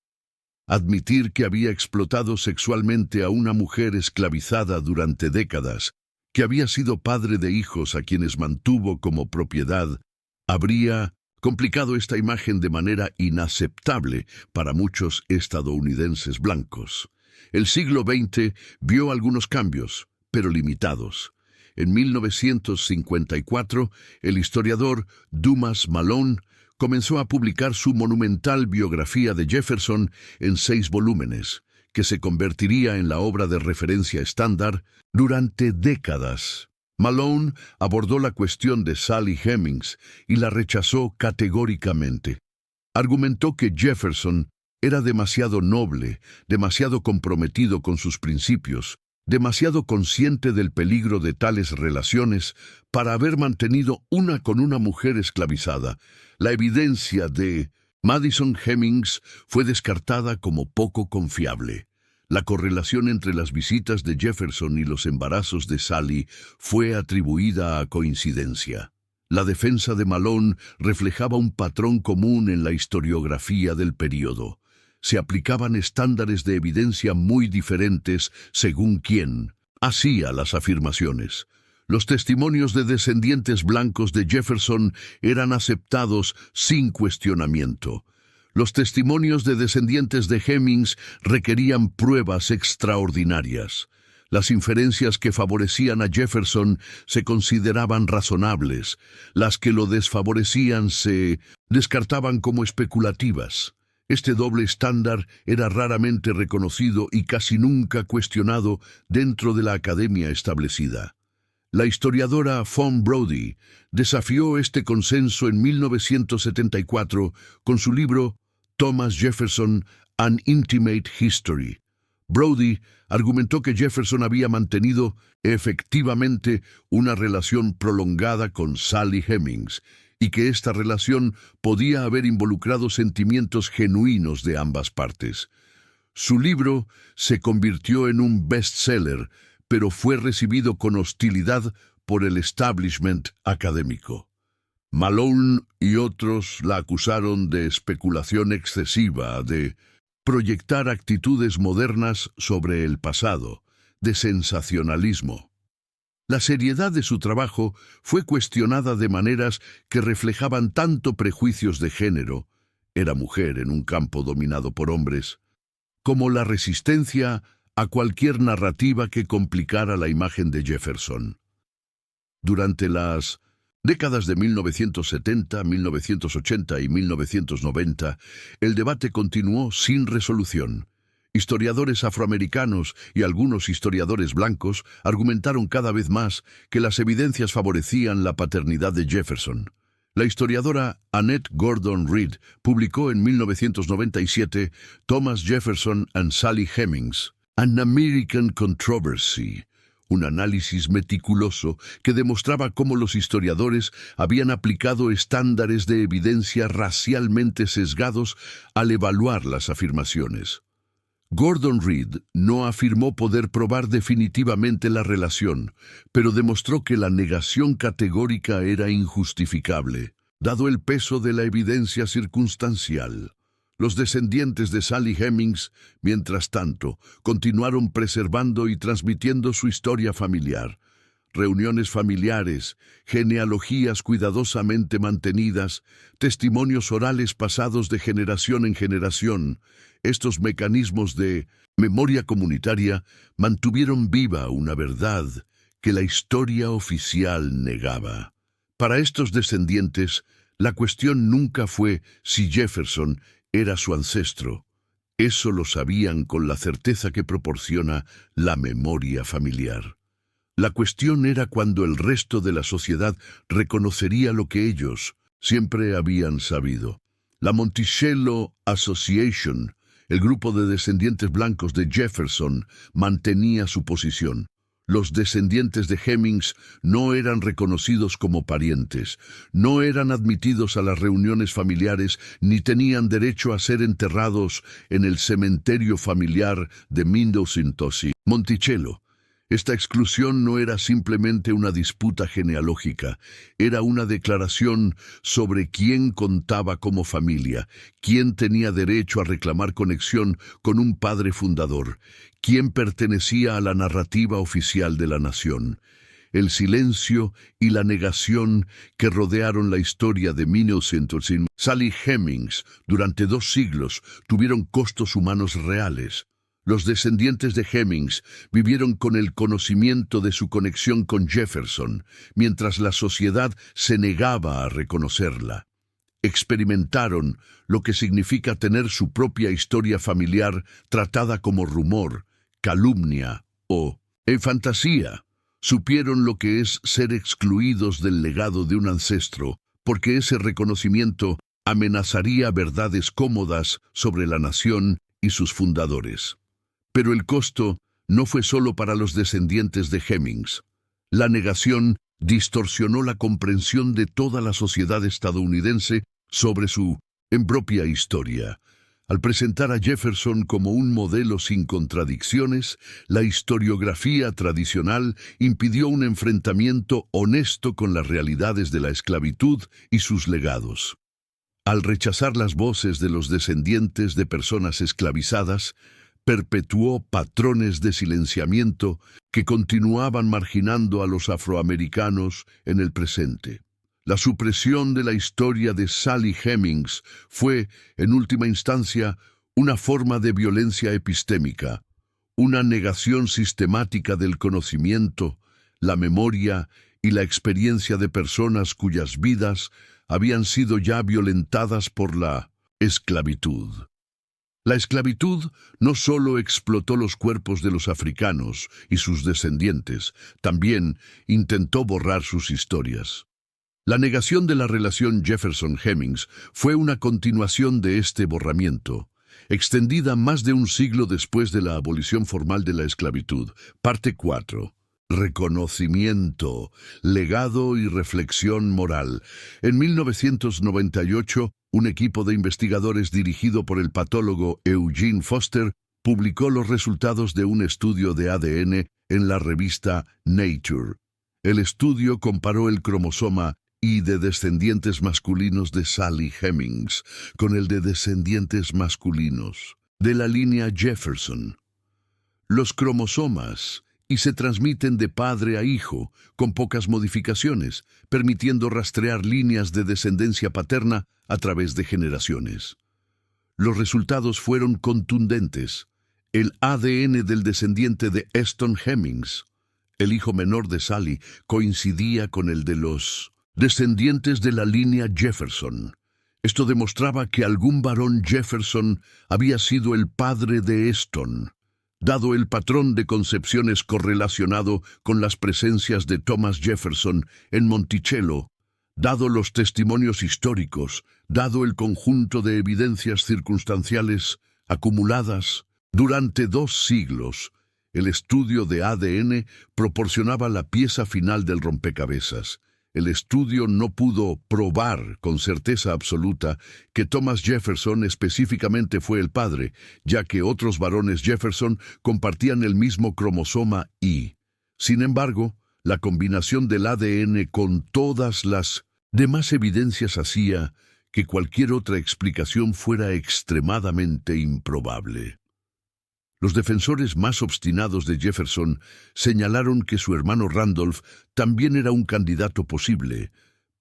Admitir que había explotado sexualmente a una mujer esclavizada durante décadas, que había sido padre de hijos a quienes mantuvo como propiedad, habría complicado esta imagen de manera inaceptable para muchos estadounidenses blancos. El siglo XX vio algunos cambios, pero limitados. En 1954, el historiador Dumas Malone comenzó a publicar su monumental biografía de Jefferson en 6 volúmenes, que se convertiría en la obra de referencia estándar durante décadas. Malone abordó la cuestión de Sally Hemings y la rechazó categóricamente. Argumentó que Jefferson era demasiado noble, demasiado comprometido con sus principios, demasiado consciente del peligro de tales relaciones para haber mantenido una con una mujer esclavizada. La evidencia de Madison Hemings fue descartada como poco confiable. La correlación entre las visitas de Jefferson y los embarazos de Sally fue atribuida a coincidencia. La defensa de Malone reflejaba un patrón común en la historiografía del período. Se aplicaban estándares de evidencia muy diferentes según quién hacía las afirmaciones. Los testimonios de descendientes blancos de Jefferson eran aceptados sin cuestionamiento. Los testimonios de descendientes de Hemings requerían pruebas extraordinarias. Las inferencias que favorecían a Jefferson se consideraban razonables. Las que lo desfavorecían se descartaban como especulativas. Este doble estándar era raramente reconocido y casi nunca cuestionado dentro de la academia establecida. La historiadora Fawn Brodie desafió este consenso en 1974 con su libro Thomas Jefferson, An Intimate History. Brodie argumentó que Jefferson había mantenido efectivamente una relación prolongada con Sally Hemings y que esta relación podía haber involucrado sentimientos genuinos de ambas partes. Su libro se convirtió en un bestseller, pero fue recibido con hostilidad por el establishment académico. Malone y otros la acusaron de especulación excesiva, de proyectar actitudes modernas sobre el pasado, de sensacionalismo. La seriedad de su trabajo fue cuestionada de maneras que reflejaban tanto prejuicios de género, era mujer en un campo dominado por hombres, como la resistencia a cualquier narrativa que complicara la imagen de Jefferson. Durante las décadas de 1970, 1980 y 1990, el debate continuó sin resolución. Historiadores afroamericanos y algunos historiadores blancos argumentaron cada vez más que las evidencias favorecían la paternidad de Jefferson. La historiadora Annette Gordon Reed publicó en 1997 Thomas Jefferson and Sally Hemings, An American Controversy, un análisis meticuloso que demostraba cómo los historiadores habían aplicado estándares de evidencia racialmente sesgados al evaluar las afirmaciones. Gordon Reed no afirmó poder probar definitivamente la relación, pero demostró que la negación categórica era injustificable, dado el peso de la evidencia circunstancial. Los descendientes de Sally Hemings, mientras tanto, continuaron preservando y transmitiendo su historia familiar. Reuniones familiares, genealogías cuidadosamente mantenidas, testimonios orales pasados de generación en generación. Estos mecanismos de memoria comunitaria mantuvieron viva una verdad que la historia oficial negaba. Para estos descendientes, la cuestión nunca fue si Jefferson era su ancestro. Eso lo sabían con la certeza que proporciona la memoria familiar. La cuestión era cuando el resto de la sociedad reconocería lo que ellos, Siempre habían sabido. La Monticello Association, el grupo de descendientes blancos de Jefferson, mantenía su posición. Los descendientes de Hemings no eran reconocidos como parientes, no eran admitidos a las reuniones familiares ni tenían derecho a ser enterrados en el cementerio familiar de Mendocinotosi, Monticello. Esta exclusión no era simplemente una disputa genealógica, era una declaración sobre quién contaba como familia, quién tenía derecho a reclamar conexión con un padre fundador, quién pertenecía a la narrativa oficial de la nación. El silencio y la negación que rodearon la historia de Mendocinotosi, Sally Hemings, durante 2 siglos tuvieron costos humanos reales. Los descendientes de Hemings vivieron con el conocimiento de su conexión con Jefferson, mientras la sociedad se negaba a reconocerla. Experimentaron lo que significa tener su propia historia familiar tratada como rumor, calumnia o, en fantasía. Supieron lo que es ser excluidos del legado de un ancestro, porque ese reconocimiento amenazaría verdades cómodas sobre la nación y sus fundadores. Pero el costo no fue solo para los descendientes de Hemings. La negación distorsionó la comprensión de toda la sociedad estadounidense sobre su propia historia. Al presentar a Jefferson como un modelo sin contradicciones, la historiografía tradicional impidió un enfrentamiento honesto con las realidades de la esclavitud y sus legados. Al rechazar las voces de los descendientes de personas esclavizadas, perpetuó patrones de silenciamiento que continuaban marginando a los afroamericanos en el presente. La supresión de la historia de Sally Hemings fue, en última instancia, una forma de violencia epistémica, una negación sistemática del conocimiento, la memoria y la experiencia de personas cuyas vidas habían sido ya violentadas por la esclavitud. La esclavitud no solo explotó los cuerpos de los africanos y sus descendientes, también intentó borrar sus historias. La negación de la relación Jefferson-Hemings fue una continuación de este borramiento, extendida más de un siglo después de la abolición formal de la esclavitud. Parte 4. Reconocimiento, legado y reflexión moral. En 1998, un equipo de investigadores dirigido por el patólogo Eugene Foster publicó los resultados de un estudio de ADN en la revista Nature. El estudio comparó el cromosoma Y de descendientes masculinos de Sally Hemings con el de descendientes masculinos de la línea Jefferson. Los cromosomas y se transmiten de padre a hijo, con pocas modificaciones, permitiendo rastrear líneas de descendencia paterna a través de generaciones. Los resultados fueron contundentes. El ADN del descendiente de Eston Hemings, el hijo menor de Sally, coincidía con el de los descendientes de la línea Jefferson. Esto demostraba que algún varón Jefferson había sido el padre de Eston, dado el patrón de concepciones correlacionado con las presencias de Thomas Jefferson en Monticello, dado los testimonios históricos, dado el conjunto de evidencias circunstanciales acumuladas durante 2 siglos. El estudio de ADN proporcionaba la pieza final del rompecabezas. El estudio no pudo probar con certeza absoluta que Thomas Jefferson específicamente fue el padre, ya que otros varones Jefferson compartían el mismo cromosoma Y. Sin embargo, la combinación del ADN con todas las demás evidencias hacía que cualquier otra explicación fuera extremadamente improbable. Los defensores más obstinados de Jefferson señalaron que su hermano Randolph también era un candidato posible,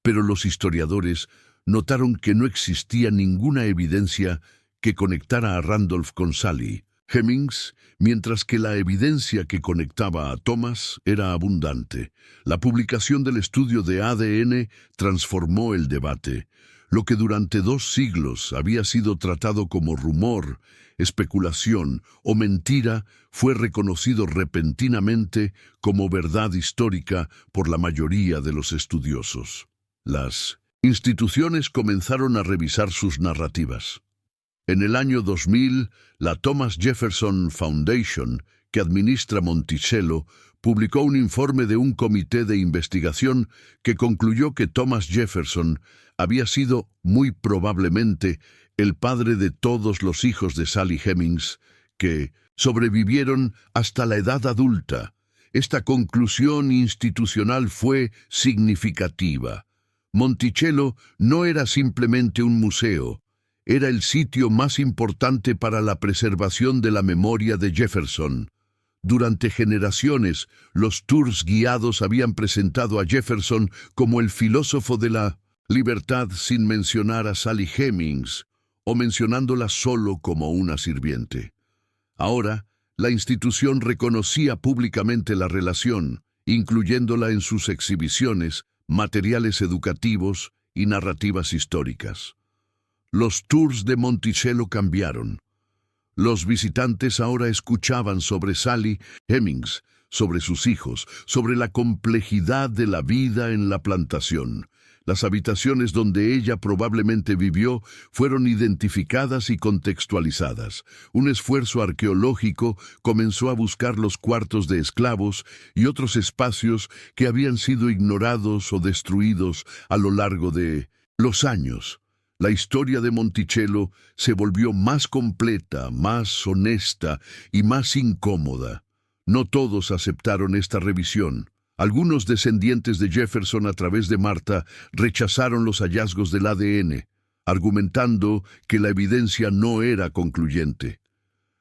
pero los historiadores notaron que no existía ninguna evidencia que conectara a Randolph con Sally Hemings, mientras que la evidencia que conectaba a Thomas era abundante. La publicación del estudio de ADN transformó el debate. Lo que durante 2 siglos había sido tratado como rumor, especulación o mentira fue reconocido repentinamente como verdad histórica por la mayoría de los estudiosos. Las instituciones comenzaron a revisar sus narrativas. En el año 2000, la Thomas Jefferson Foundation, que administra Monticello, publicó un informe de un comité de investigación que concluyó que Thomas Jefferson había sido, muy probablemente, el padre de todos los hijos de Sally Hemings, que sobrevivieron hasta la edad adulta. Esta conclusión institucional fue significativa. Monticello no era simplemente un museo, era el sitio más importante para la preservación de la memoria de Jefferson. Durante generaciones, los tours guiados habían presentado a Jefferson como el filósofo de la libertad sin mencionar a Sally Hemings, o mencionándola solo como una sirviente. Ahora, la institución reconocía públicamente la relación, incluyéndola en sus exhibiciones, materiales educativos y narrativas históricas. Los tours de Monticello cambiaron. Los visitantes ahora escuchaban sobre Sally Hemings, sobre sus hijos, sobre la complejidad de la vida en la plantación. Las habitaciones donde ella probablemente vivió fueron identificadas y contextualizadas. Un esfuerzo arqueológico comenzó a buscar los cuartos de esclavos y otros espacios que habían sido ignorados o destruidos a lo largo de los años. La historia de Monticello se volvió más completa, más honesta y más incómoda. No todos aceptaron esta revisión. Algunos descendientes de Jefferson a través de Martha rechazaron los hallazgos del ADN, argumentando que la evidencia no era concluyente.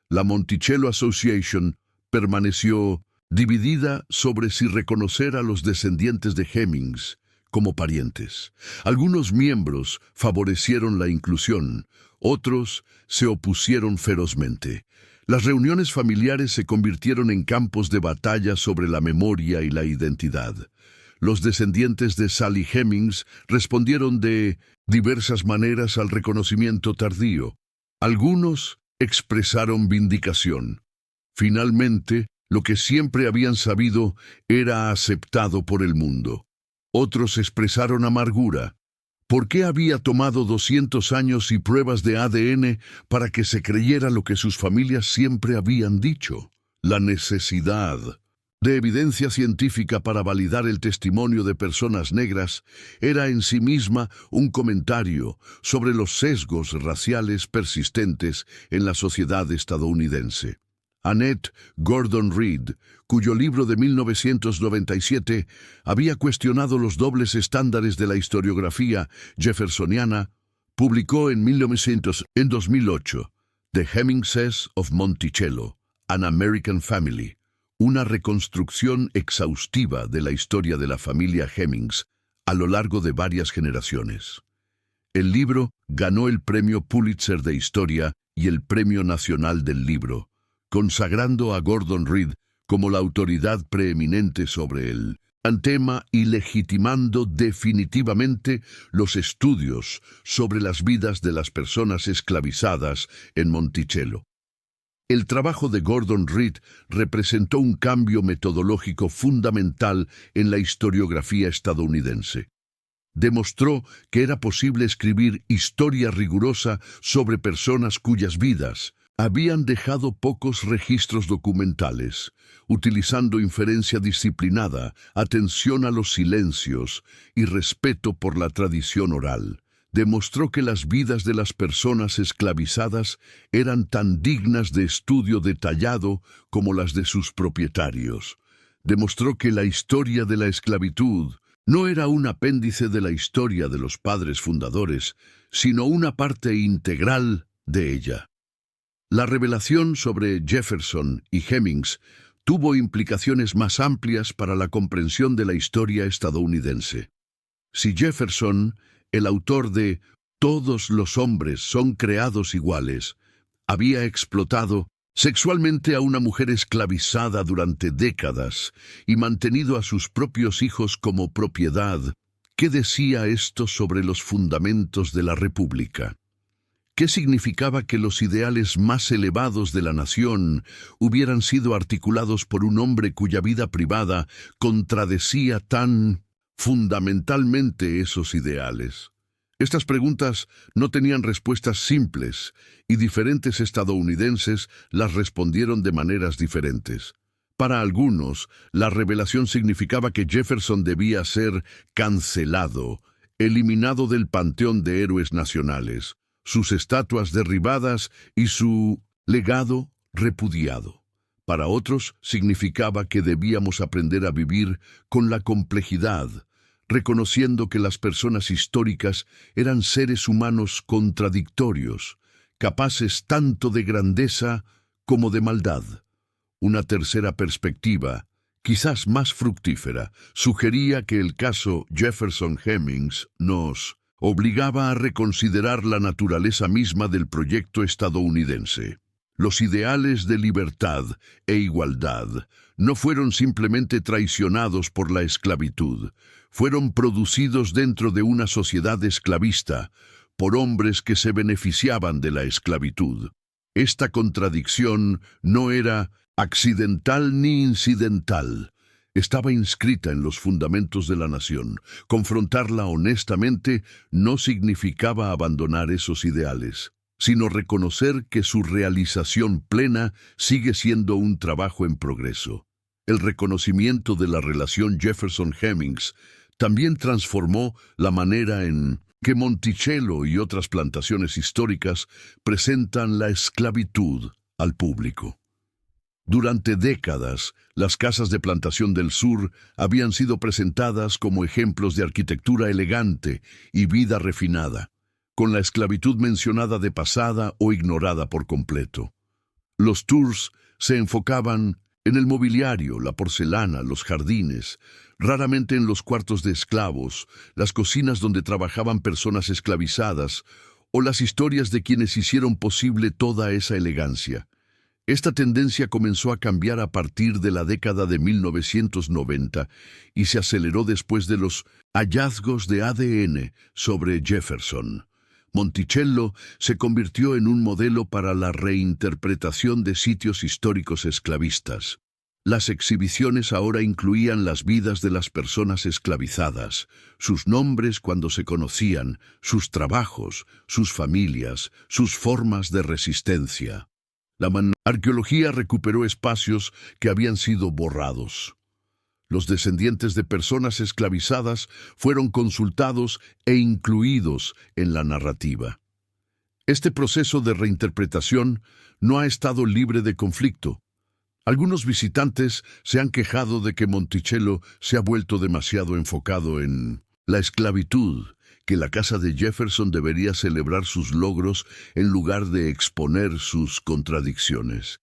La Monticello Association permaneció dividida sobre si reconocer a los descendientes de Hemings como parientes. Algunos miembros favorecieron la inclusión, otros se opusieron ferozmente. Las reuniones familiares se convirtieron en campos de batalla sobre la memoria y la identidad. Los descendientes de Sally Hemings respondieron de diversas maneras al reconocimiento tardío. Algunos expresaron vindicación. Finalmente, lo que siempre habían sabido era aceptado por el mundo. Otros expresaron amargura. ¿Por qué había tomado 200 años y pruebas de ADN para que se creyera lo que sus familias siempre habían dicho? La necesidad de evidencia científica para validar el testimonio de personas negras era en sí misma un comentario sobre los sesgos raciales persistentes en la sociedad estadounidense. Annette Gordon Reed, cuyo libro de 1997 había cuestionado los dobles estándares de la historiografía jeffersoniana, publicó en 2008 The Hemingses of Monticello, An American Family, una reconstrucción exhaustiva de la historia de la familia Hemings a lo largo de varias generaciones. El libro ganó el Premio Pulitzer de Historia y el Premio Nacional del Libro, consagrando a Gordon Reed como la autoridad preeminente sobre el tema y legitimando definitivamente los estudios sobre las vidas de las personas esclavizadas en Monticello. El trabajo de Gordon Reed representó un cambio metodológico fundamental en la historiografía estadounidense. Demostró que era posible escribir historia rigurosa sobre personas cuyas vidas habían dejado pocos registros documentales, utilizando inferencia disciplinada, atención a los silencios y respeto por la tradición oral. Demostró que las vidas de las personas esclavizadas eran tan dignas de estudio detallado como las de sus propietarios. Demostró que la historia de la esclavitud no era un apéndice de la historia de los padres fundadores, sino una parte integral de ella. La revelación sobre Jefferson y Hemings tuvo implicaciones más amplias para la comprensión de la historia estadounidense. Si Jefferson, el autor de Todos los hombres son creados iguales, había explotado sexualmente a una mujer esclavizada durante décadas y mantenido a sus propios hijos como propiedad, ¿qué decía esto sobre los fundamentos de la República? ¿Qué significaba que los ideales más elevados de la nación hubieran sido articulados por un hombre cuya vida privada contradecía tan fundamentalmente esos ideales? Estas preguntas no tenían respuestas simples y diferentes estadounidenses las respondieron de maneras diferentes. Para algunos, la revelación significaba que Jefferson debía ser cancelado, eliminado del panteón de héroes nacionales, sus estatuas derribadas y su legado repudiado. Para otros, significaba que debíamos aprender a vivir con la complejidad, reconociendo que las personas históricas eran seres humanos contradictorios, capaces tanto de grandeza como de maldad. Una tercera perspectiva, quizás más fructífera, sugería que el caso Jefferson-Hemings nos obligaba a reconsiderar la naturaleza misma del proyecto estadounidense. Los ideales de libertad e igualdad no fueron simplemente traicionados por la esclavitud, fueron producidos dentro de una sociedad esclavista por hombres que se beneficiaban de la esclavitud. Esta contradicción no era accidental ni incidental. Estaba inscrita en los fundamentos de la nación. Confrontarla honestamente no significaba abandonar esos ideales, sino reconocer que su realización plena sigue siendo un trabajo en progreso. El reconocimiento de la relación Jefferson-Hemings también transformó la manera en que Monticello y otras plantaciones históricas presentan la esclavitud al público. Durante décadas, las casas de plantación del sur habían sido presentadas como ejemplos de arquitectura elegante y vida refinada, con la esclavitud mencionada de pasada o ignorada por completo. Los tours se enfocaban en el mobiliario, la porcelana, los jardines, raramente en los cuartos de esclavos, las cocinas donde trabajaban personas esclavizadas o las historias de quienes hicieron posible toda esa elegancia. Esta tendencia comenzó a cambiar a partir de la década de 1990 y se aceleró después de los hallazgos de ADN sobre Jefferson. Monticello se convirtió en un modelo para la reinterpretación de sitios históricos esclavistas. Las exhibiciones ahora incluían las vidas de las personas esclavizadas, sus nombres cuando se conocían, sus trabajos, sus familias, sus formas de resistencia. La arqueología recuperó espacios que habían sido borrados. Los descendientes de personas esclavizadas fueron consultados e incluidos en la narrativa. Este proceso de reinterpretación no ha estado libre de conflicto. Algunos visitantes se han quejado de que Monticello se ha vuelto demasiado enfocado en la esclavitud, que la casa de Jefferson debería celebrar sus logros en lugar de exponer sus contradicciones.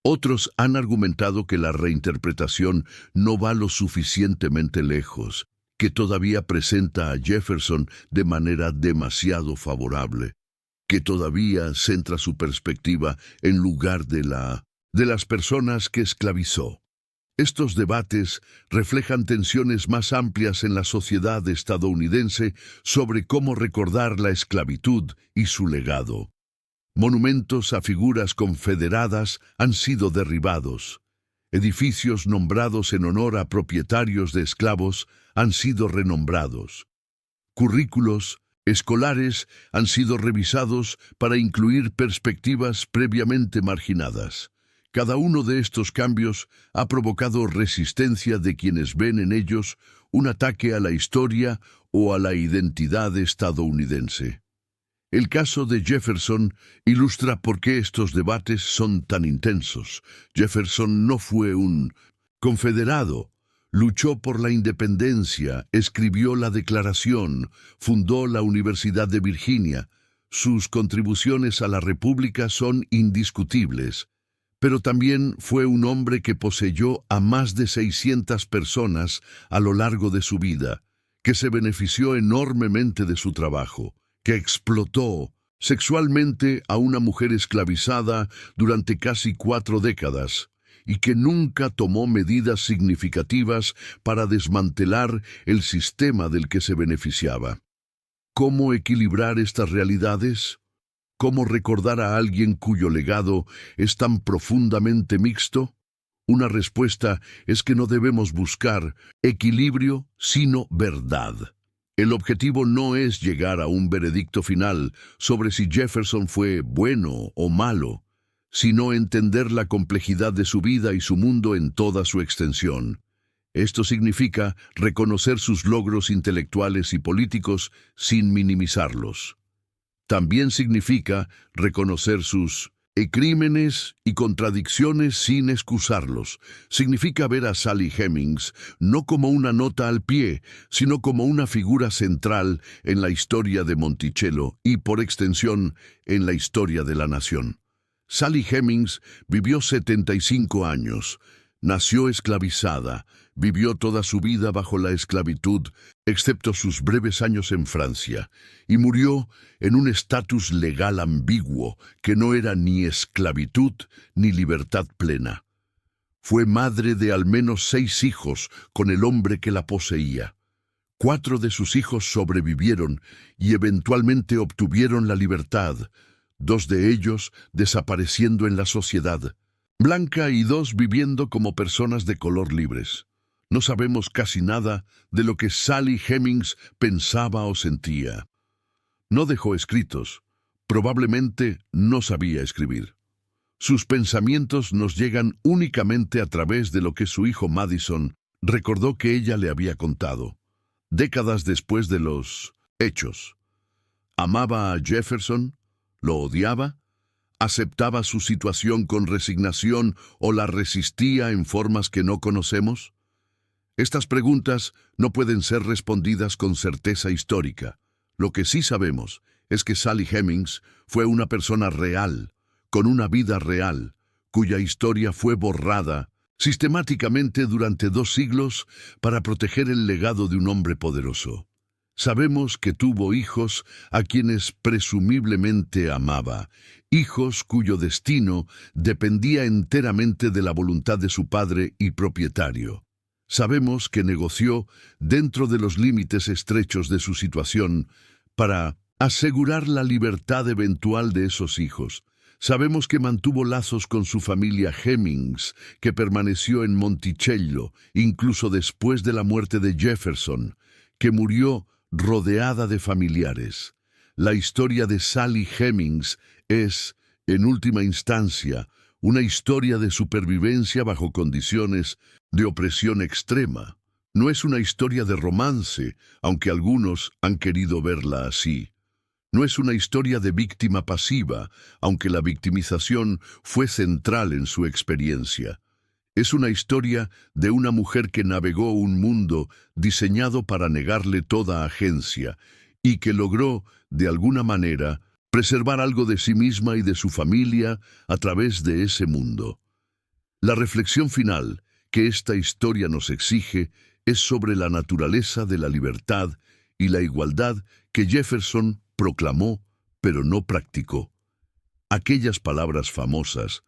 Otros han argumentado que la reinterpretación no va lo suficientemente lejos, que todavía presenta a Jefferson de manera demasiado favorable, que todavía centra su perspectiva en lugar de las personas que esclavizó. Estos debates reflejan tensiones más amplias en la sociedad estadounidense sobre cómo recordar la esclavitud y su legado. Monumentos a figuras confederadas han sido derribados. Edificios nombrados en honor a propietarios de esclavos han sido renombrados. Currículos escolares han sido revisados para incluir perspectivas previamente marginadas. Cada uno de estos cambios ha provocado resistencia de quienes ven en ellos un ataque a la historia o a la identidad estadounidense. El caso de Jefferson ilustra por qué estos debates son tan intensos. Jefferson no fue un confederado. Luchó por la independencia, escribió la Declaración, fundó la Universidad de Virginia. Sus contribuciones a la República son indiscutibles. Pero también fue un hombre que poseyó a más de 600 personas a lo largo de su vida, que se benefició enormemente de su trabajo, que explotó sexualmente a una mujer esclavizada durante casi 4 décadas, y que nunca tomó medidas significativas para desmantelar el sistema del que se beneficiaba. ¿Cómo equilibrar estas realidades? ¿Cómo recordar a alguien cuyo legado es tan profundamente mixto? Una respuesta es que no debemos buscar equilibrio, sino verdad. El objetivo no es llegar a un veredicto final sobre si Jefferson fue bueno o malo, sino entender la complejidad de su vida y su mundo en toda su extensión. Esto significa reconocer sus logros intelectuales y políticos sin minimizarlos. También significa reconocer sus crímenes y contradicciones sin excusarlos. Significa ver a Sally Hemings no como una nota al pie, sino como una figura central en la historia de Monticello y, por extensión, en la historia de la nación. Sally Hemings vivió 75 años. Nació esclavizada, vivió toda su vida bajo la esclavitud, excepto sus breves años en Francia, y murió en un estatus legal ambiguo que no era ni esclavitud ni libertad plena. Fue madre de al menos 6 hijos con el hombre que la poseía. 4 de sus hijos sobrevivieron y eventualmente obtuvieron la libertad, 2 de ellos desapareciendo en la sociedad blanca y 2 viviendo como personas de color libres. No sabemos casi nada de lo que Sally Hemings pensaba o sentía. No dejó escritos. Probablemente no sabía escribir. Sus pensamientos nos llegan únicamente a través de lo que su hijo Madison recordó que ella le había contado, décadas después de los hechos. ¿Amaba a Jefferson? ¿Lo odiaba? ¿Aceptaba su situación con resignación o la resistía en formas que no conocemos? Estas preguntas no pueden ser respondidas con certeza histórica. Lo que sí sabemos es que Sally Hemings fue una persona real, con una vida real, cuya historia fue borrada sistemáticamente durante 2 siglos para proteger el legado de un hombre poderoso. Sabemos que tuvo hijos a quienes presumiblemente amaba, hijos cuyo destino dependía enteramente de la voluntad de su padre y propietario. Sabemos que negoció dentro de los límites estrechos de su situación para asegurar la libertad eventual de esos hijos. Sabemos que mantuvo lazos con su familia Hemings, que permaneció en Monticello, incluso después de la muerte de Jefferson, que murió rodeada de familiares. La historia de Sally Hemings es, en última instancia, una historia de supervivencia bajo condiciones de opresión extrema. No es una historia de romance, aunque algunos han querido verla así. No es una historia de víctima pasiva, aunque la victimización fue central en su experiencia. Es una historia de una mujer que navegó un mundo diseñado para negarle toda agencia y que logró, de alguna manera, preservar algo de sí misma y de su familia a través de ese mundo. La reflexión final que esta historia nos exige es sobre la naturaleza de la libertad y la igualdad que Jefferson proclamó, pero no practicó. Aquellas palabras famosas,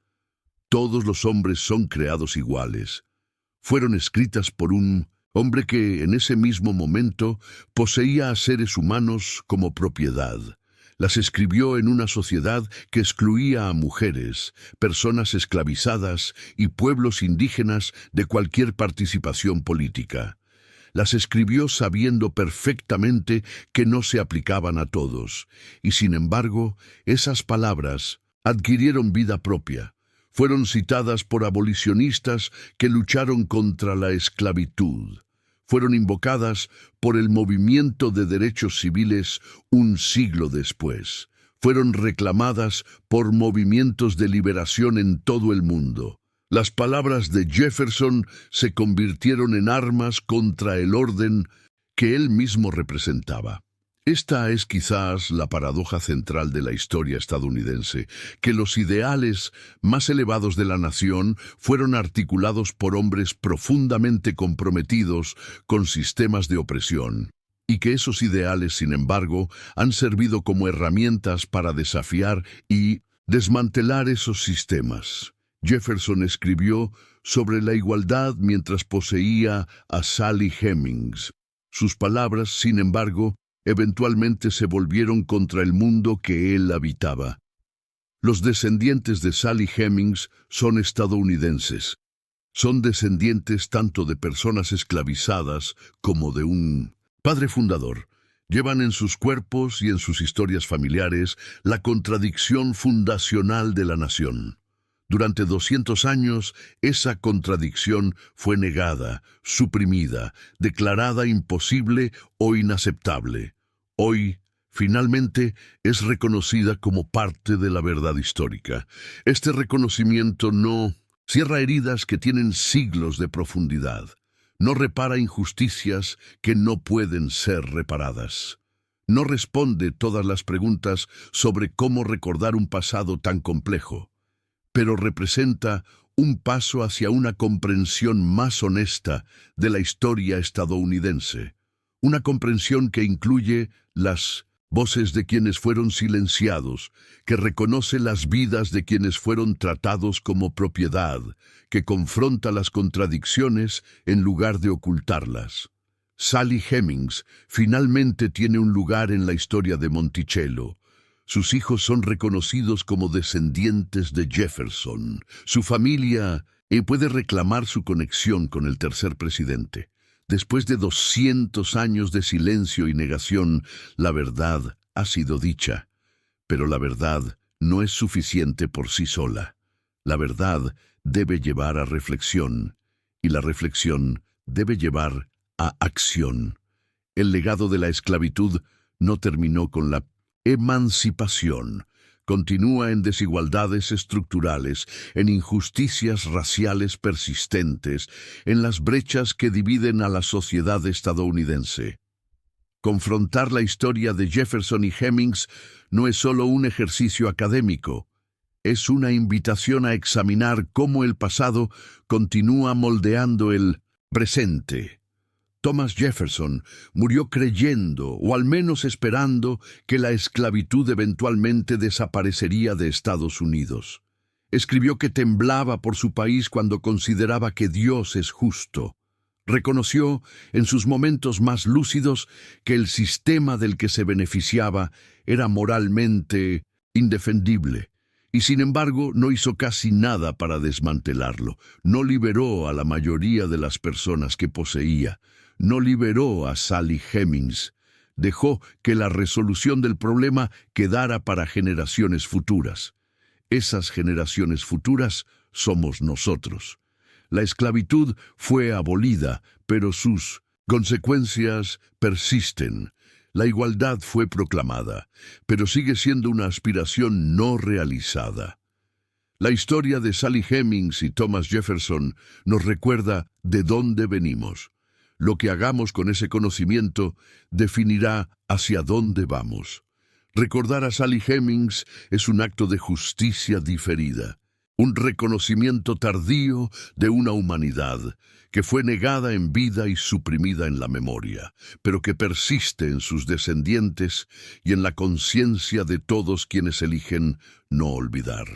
todos los hombres son creados iguales, fueron escritas por un hombre que en ese mismo momento poseía a seres humanos como propiedad. Las escribió en una sociedad que excluía a mujeres, personas esclavizadas y pueblos indígenas de cualquier participación política. Las escribió sabiendo perfectamente que no se aplicaban a todos, y sin embargo, esas palabras adquirieron vida propia. Fueron citadas por abolicionistas que lucharon contra la esclavitud. Fueron invocadas por el movimiento de derechos civiles un siglo después. Fueron reclamadas por movimientos de liberación en todo el mundo. Las palabras de Jefferson se convirtieron en armas contra el orden que él mismo representaba. Esta es quizás la paradoja central de la historia estadounidense, que los ideales más elevados de la nación fueron articulados por hombres profundamente comprometidos con sistemas de opresión, y que esos ideales, sin embargo, han servido como herramientas para desafiar y desmantelar esos sistemas. Jefferson escribió sobre la igualdad mientras poseía a Sally Hemings. Sus palabras, sin embargo, eventualmente se volvieron contra el mundo que él habitaba. Los descendientes de Sally Hemings son estadounidenses. Son descendientes tanto de personas esclavizadas como de un padre fundador. Llevan en sus cuerpos y en sus historias familiares la contradicción fundacional de la nación. Durante 200 años, esa contradicción fue negada, suprimida, declarada imposible o inaceptable. Hoy, finalmente, es reconocida como parte de la verdad histórica. Este reconocimiento no cierra heridas que tienen siglos de profundidad. No repara injusticias que no pueden ser reparadas. No responde todas las preguntas sobre cómo recordar un pasado tan complejo, pero representa un paso hacia una comprensión más honesta de la historia estadounidense. Una comprensión que incluye las voces de quienes fueron silenciados, que reconoce las vidas de quienes fueron tratados como propiedad, que confronta las contradicciones en lugar de ocultarlas. Sally Hemings finalmente tiene un lugar en la historia de Monticello. Sus hijos son reconocidos como descendientes de Jefferson. Su familia puede reclamar su conexión con el tercer presidente. Después de 200 años de silencio y negación, la verdad ha sido dicha. Pero la verdad no es suficiente por sí sola. La verdad debe llevar a reflexión, y la reflexión debe llevar a acción. El legado de la esclavitud no terminó con la emancipación. Continúa en desigualdades estructurales, en injusticias raciales persistentes, en las brechas que dividen a la sociedad estadounidense. Confrontar la historia de Jefferson y Hemings no es solo un ejercicio académico, es una invitación a examinar cómo el pasado continúa moldeando el presente. Thomas Jefferson murió creyendo, o al menos esperando, que la esclavitud eventualmente desaparecería de Estados Unidos. Escribió que temblaba por su país cuando consideraba que Dios es justo. Reconoció, en sus momentos más lúcidos, que el sistema del que se beneficiaba era moralmente indefendible. Y sin embargo, no hizo casi nada para desmantelarlo. No liberó a la mayoría de las personas que poseía. No liberó a Sally Hemings. Dejó que la resolución del problema quedara para generaciones futuras. Esas generaciones futuras somos nosotros. La esclavitud fue abolida, pero sus consecuencias persisten. La igualdad fue proclamada, pero sigue siendo una aspiración no realizada. La historia de Sally Hemings y Thomas Jefferson nos recuerda de dónde venimos. Lo que hagamos con ese conocimiento definirá hacia dónde vamos. Recordar a Sally Hemings es un acto de justicia diferida, un reconocimiento tardío de una humanidad que fue negada en vida y suprimida en la memoria, pero que persiste en sus descendientes y en la conciencia de todos quienes eligen no olvidar.